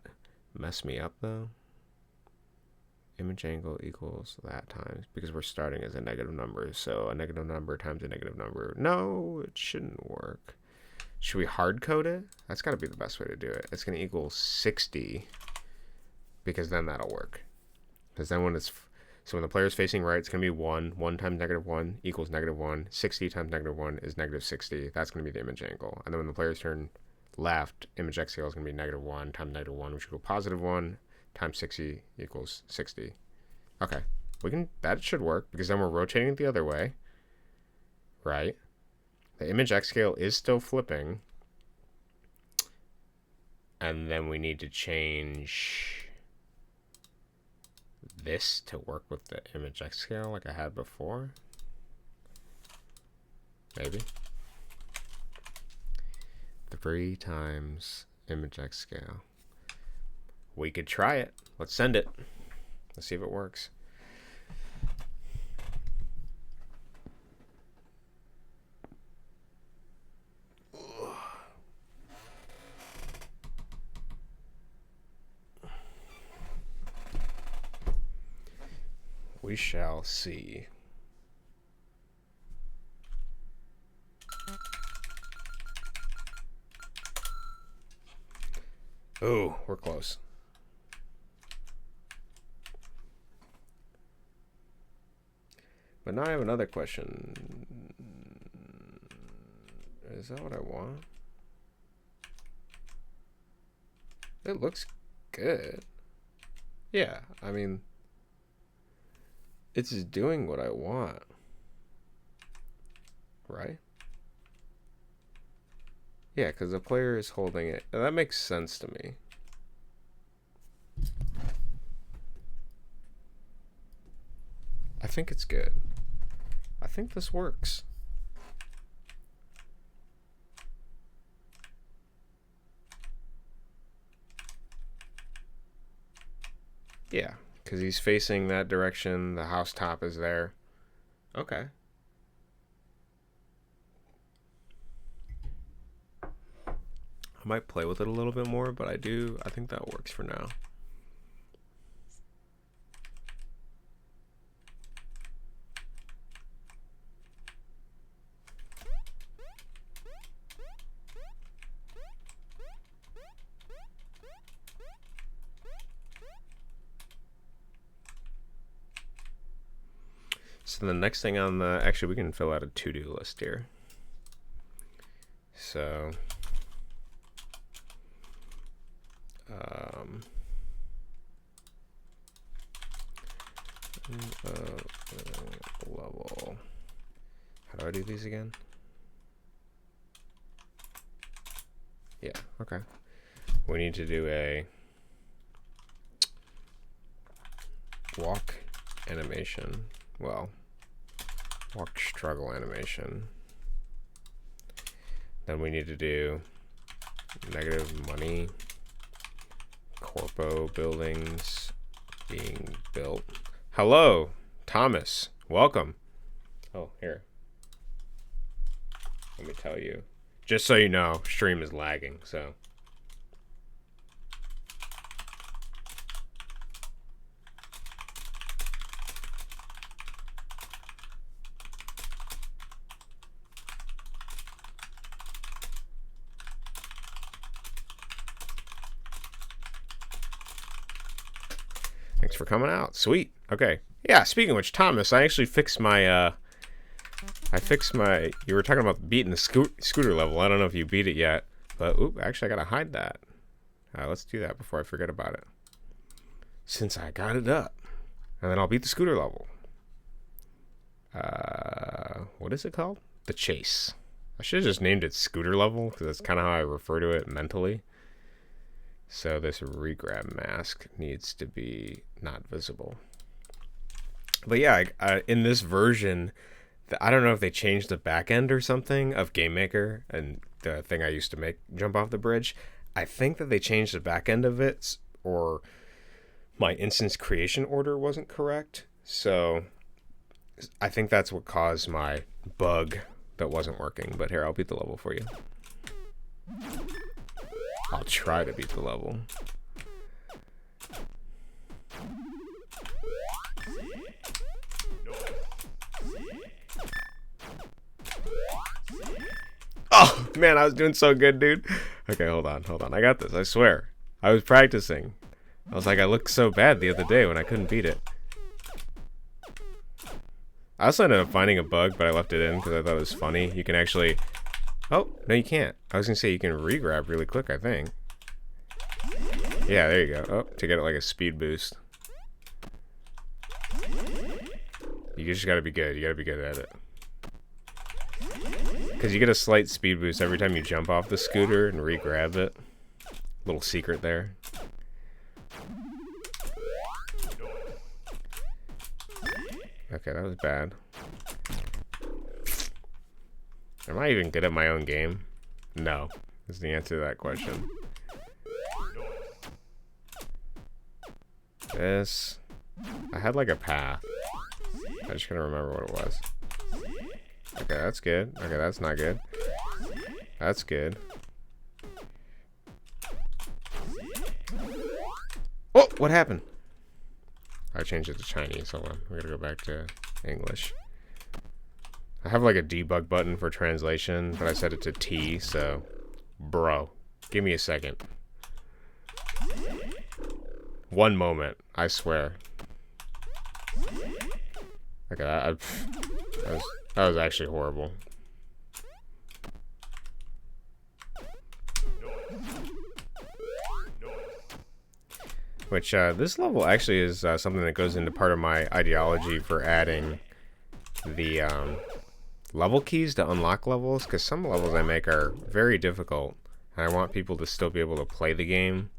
mess me up, though? Image angle equals that times... Because we're starting as a negative number. So a negative number times a negative number. No, it shouldn't work. Should we hard code it? That's got to be the best way to do it. It's going to equal 60. Because then that'll work. Because then when it's... So when the player's facing right, it's going to be 1. 1 times -1 equals -1. 60 times -1 is -60. That's going to be the image angle. And then when the players turn left, image x scale is going to be -1 times -1, which will equal +1 times 60 equals 60. Okay. That should work, because then we're rotating it the other way. Right? The image x scale is still flipping. And then we need to change this to work with the image x scale like I had before. Maybe. 3 times image x scale. We could try it. Let's send it. Let's see if it works. We shall see. Oh, we're close. But now I have another question. Is that what I want? It looks good. Yeah, I mean, it's doing what I want. Right? Yeah, because the player is holding it. That makes sense to me. I think it's good. I think this works. Yeah, because he's facing that direction. The house top is there. Okay. I might play with it a little bit more, but I think that works for now. So the next thing on the, actually we can fill out a to-do list here. So level. How do I do these again? Yeah, okay. We need to do a walk animation. Well, walk struggle animation. Then we need to do negative money, corpo buildings being built. Hello, Thomas. Welcome. Oh, here. Let me tell you. Just so you know, stream is lagging, so. Thanks for coming out. Sweet. Okay. Yeah, speaking of which, Thomas, I actually fixed my, you were talking about beating the scooter level. I don't know if you beat it yet, but, oop, actually I gotta hide that. Let's do that before I forget about it. Since I got it up. And then I'll beat the scooter level. What is it called? The Chase. I should have just named it scooter level, because that's kind of how I refer to it mentally. So this regrab mask needs to be not visible. But yeah, in this version, I don't know if they changed the back end or something of GameMaker and the thing I used to make jump off the bridge. I think that they changed the back end of it, or my instance creation order wasn't correct. So I think that's what caused my bug that wasn't working. But here, I'll beat the level for you. I'll try to beat the level. Oh, man, I was doing so good, dude. Okay, hold on. I got this, I swear. I was practicing. I was like, I looked so bad the other day when I couldn't beat it. I also ended up finding a bug, but I left it in because I thought it was funny. You can actually... Oh, no you can't. I was going to say you can re-grab really quick, I think. Yeah, there you go. Oh, to get it like a speed boost. You just gotta be good. You gotta be good at it. Because you get a slight speed boost every time you jump off the scooter and re-grab it. Little secret there. Okay, that was bad. Am I even good at my own game? No, is the answer to that question. This... I had like a path. I just gotta remember what it was. Okay, that's good. Okay, that's not good. That's good. Oh, what happened? I changed it to Chinese. Hold on. We're gonna go back to English. I have like a debug button for translation, but I set it to T, so... Bro, give me a second. One moment, I swear. Okay, that was actually horrible. Which, this level actually is something that goes into part of my ideology for adding the level keys to unlock levels, because some levels I make are very difficult, and I want people to still be able to play the game.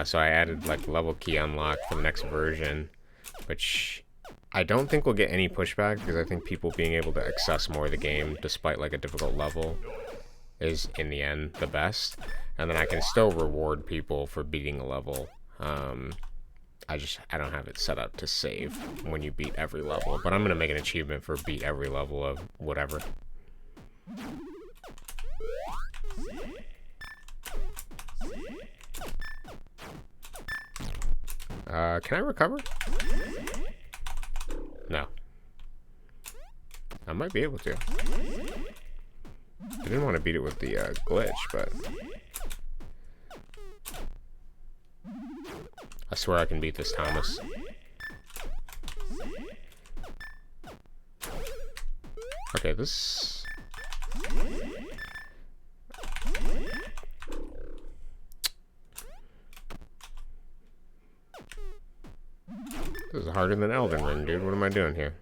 So I added like level key unlock for the next version, which I don't think we'll get any pushback, because I think people being able to access more of the game despite like a difficult level is in the end the best. And then I can still reward people for beating a level. I don't have it set up to save when you beat every level, but I'm gonna make an achievement for beat every level of whatever. Can I recover? No. I might be able to. I didn't want to beat it with the glitch, but... I swear I can beat this, Thomas. Okay, this... This is harder than Elden Ring, dude. What am I doing here?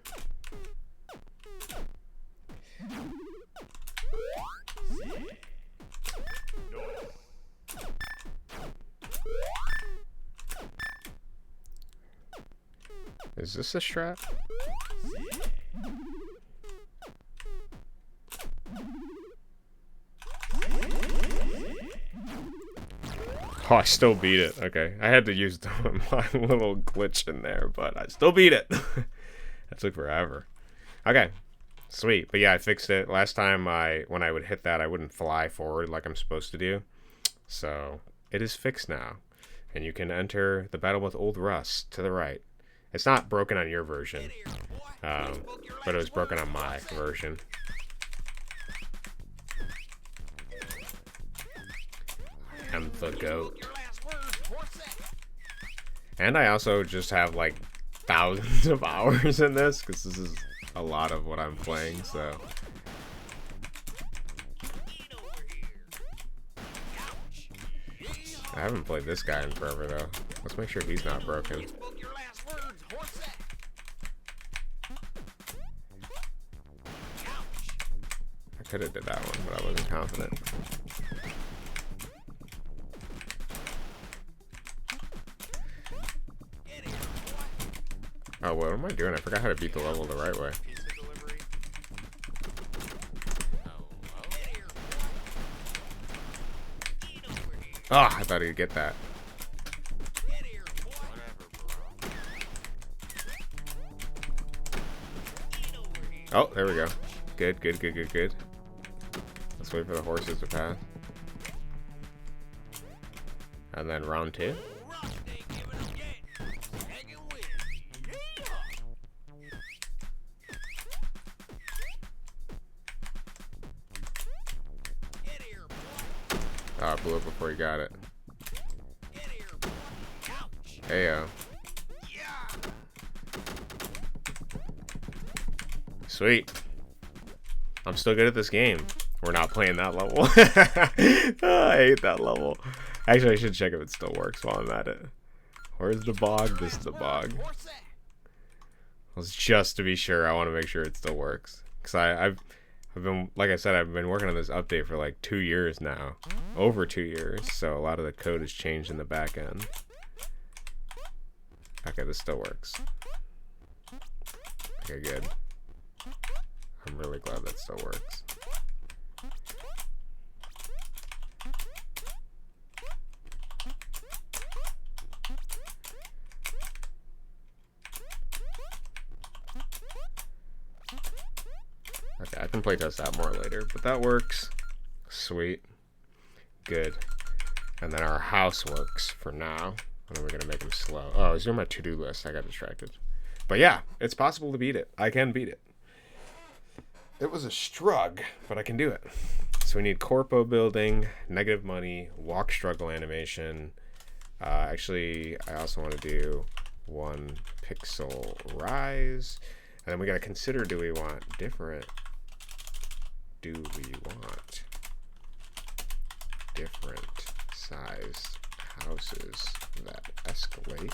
Is this a strat? Oh, I still beat it. Okay, I had to use my little glitch in there, but I still beat it. That took forever. Okay, sweet. But yeah, I fixed it. Last time when I would hit that, I wouldn't fly forward like I'm supposed to do. So it is fixed now, and you can enter the battle with Old Rust to the right. It's not broken on your version, but it was broken on my version. I'm the GOAT. And I also just have like thousands of hours in this, because this is a lot of what I'm playing, so... I haven't played this guy in forever, though. Let's make sure he's not broken. I could have did that one, but I wasn't confident. Oh, what am I doing? I forgot how to beat the level the right way. Oh, I thought he'd get that. Oh, there we go. Good, good, good, good, good. Let's wait for the horses to pass. And then round 2. Oh, I blew up before he got it. Heyo. Sweet. I'm still good at this game. We're not playing that level. Oh, I hate that level. Actually, I should check if it still works while I'm at it. Where's the bog? This is the bog. Just to be sure, I want to make sure it still works. Because I've been, like I said, I've been working on this update for like 2 years now. Over 2 years. So a lot of the code has changed in the back end. Okay, this still works. Okay, good. I'm really glad that still works. Okay, I can playtest that more later, but that works. Sweet. Good. And then our house works for now. And then we're going to make them slow. Oh, it's on my to-do list. I got distracted. But yeah, it's possible to beat it. I can beat it. It was a struggle, but I can do it. So we need corpo building, negative money, walk struggle animation. Actually, I also want to do 1 pixel rise. And then we got to consider, do we want different sized houses that escalate?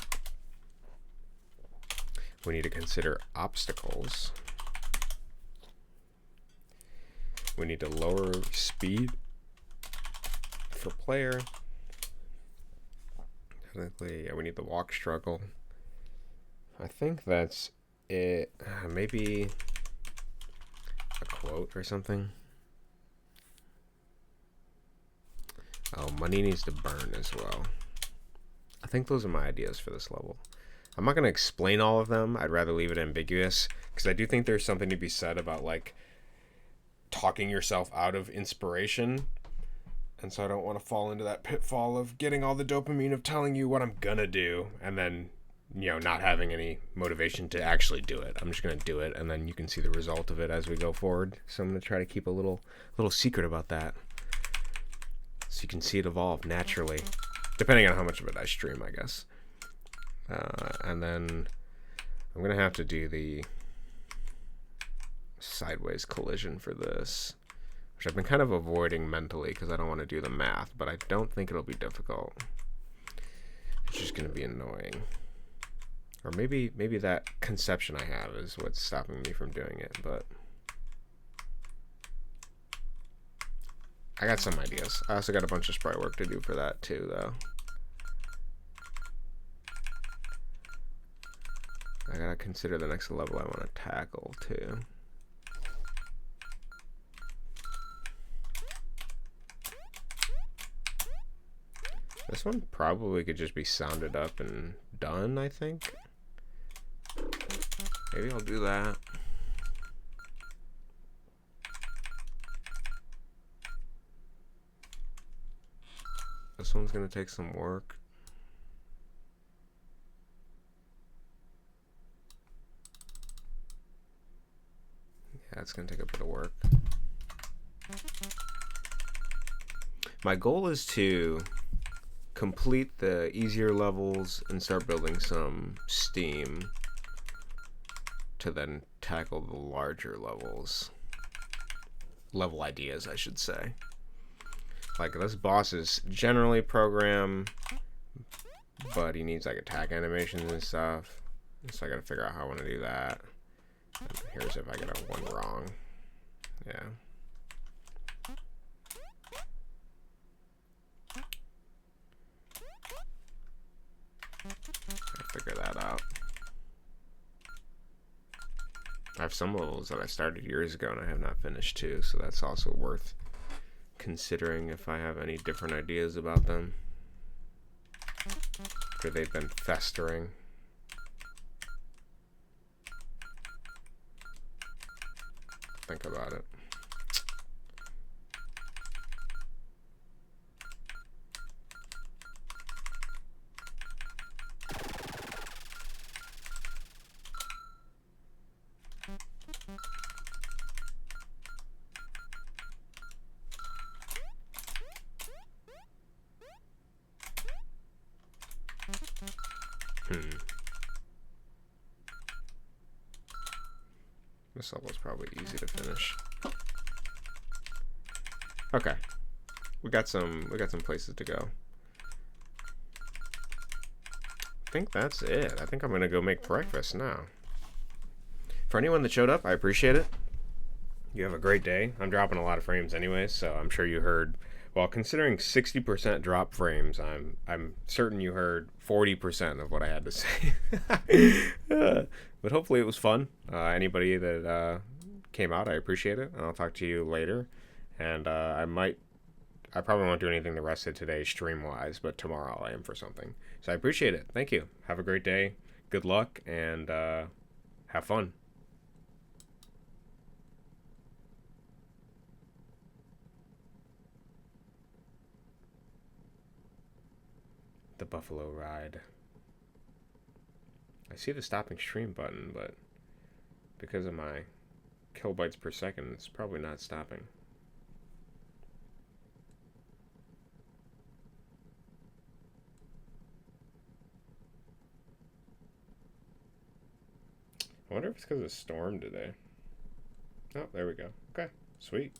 We need to consider obstacles. We need to lower speed for player. Technically, yeah, we need the walk struggle. I think that's it. Maybe a quote or something. Oh, money needs to burn as well. I think those are my ideas for this level. I'm not going to explain all of them. I'd rather leave it ambiguous because I do think there's something to be said about like talking yourself out of inspiration. And so I don't want to fall into that pitfall of getting all the dopamine of telling you what I'm going to do and then, you know, not having any motivation to actually do it. I'm just going to do it and then you can see the result of it as we go forward. So I'm going to try to keep a little secret about that. So you can see it evolve naturally, depending on how much of it I stream, I guess. And then I'm going to have to do the sideways collision for this, which I've been kind of avoiding mentally because I don't want to do the math, but I don't think it'll be difficult. It's just going to be annoying. Or maybe that conception I have is what's stopping me from doing it, but I got some ideas. I also got a bunch of sprite work to do for that too, though. I gotta consider the next level I want to tackle too. This one probably could just be sounded up and done, I think. Maybe I'll do that. This one's gonna take some work. Yeah, it's gonna take a bit of work. My goal is to complete the easier levels and start building some steam to then tackle the larger levels. Level ideas, I should say. Like, this boss is generally program, but he needs like attack animations and stuff. So I gotta figure out how I want to do that. And here's if I get a 1 wrong. Yeah. I'll figure that out. I have some levels that I started years ago and I have not finished too, so that's also worth considering if I have any different ideas about them. Or they've been festering. Think about it. This level's probably easy to finish. Okay. We got some places to go. I think that's it. I think I'm gonna go make breakfast now. For anyone that showed up, I appreciate it. You have a great day. I'm dropping a lot of frames anyway, so I'm sure you heard. Well, considering 60% drop frames, I'm certain you heard 40% of what I had to say. But hopefully it was fun. Anybody that came out, I appreciate it. And I'll talk to you later. And I probably won't do anything the rest of today stream-wise, but tomorrow I am for something. So I appreciate it. Thank you. Have a great day. Good luck, and have fun. The Buffalo Ride. I see the stopping stream button, but because of my kilobytes per second, it's probably not stopping. I wonder if it's because of the storm today. Oh, there we go. Okay, sweet.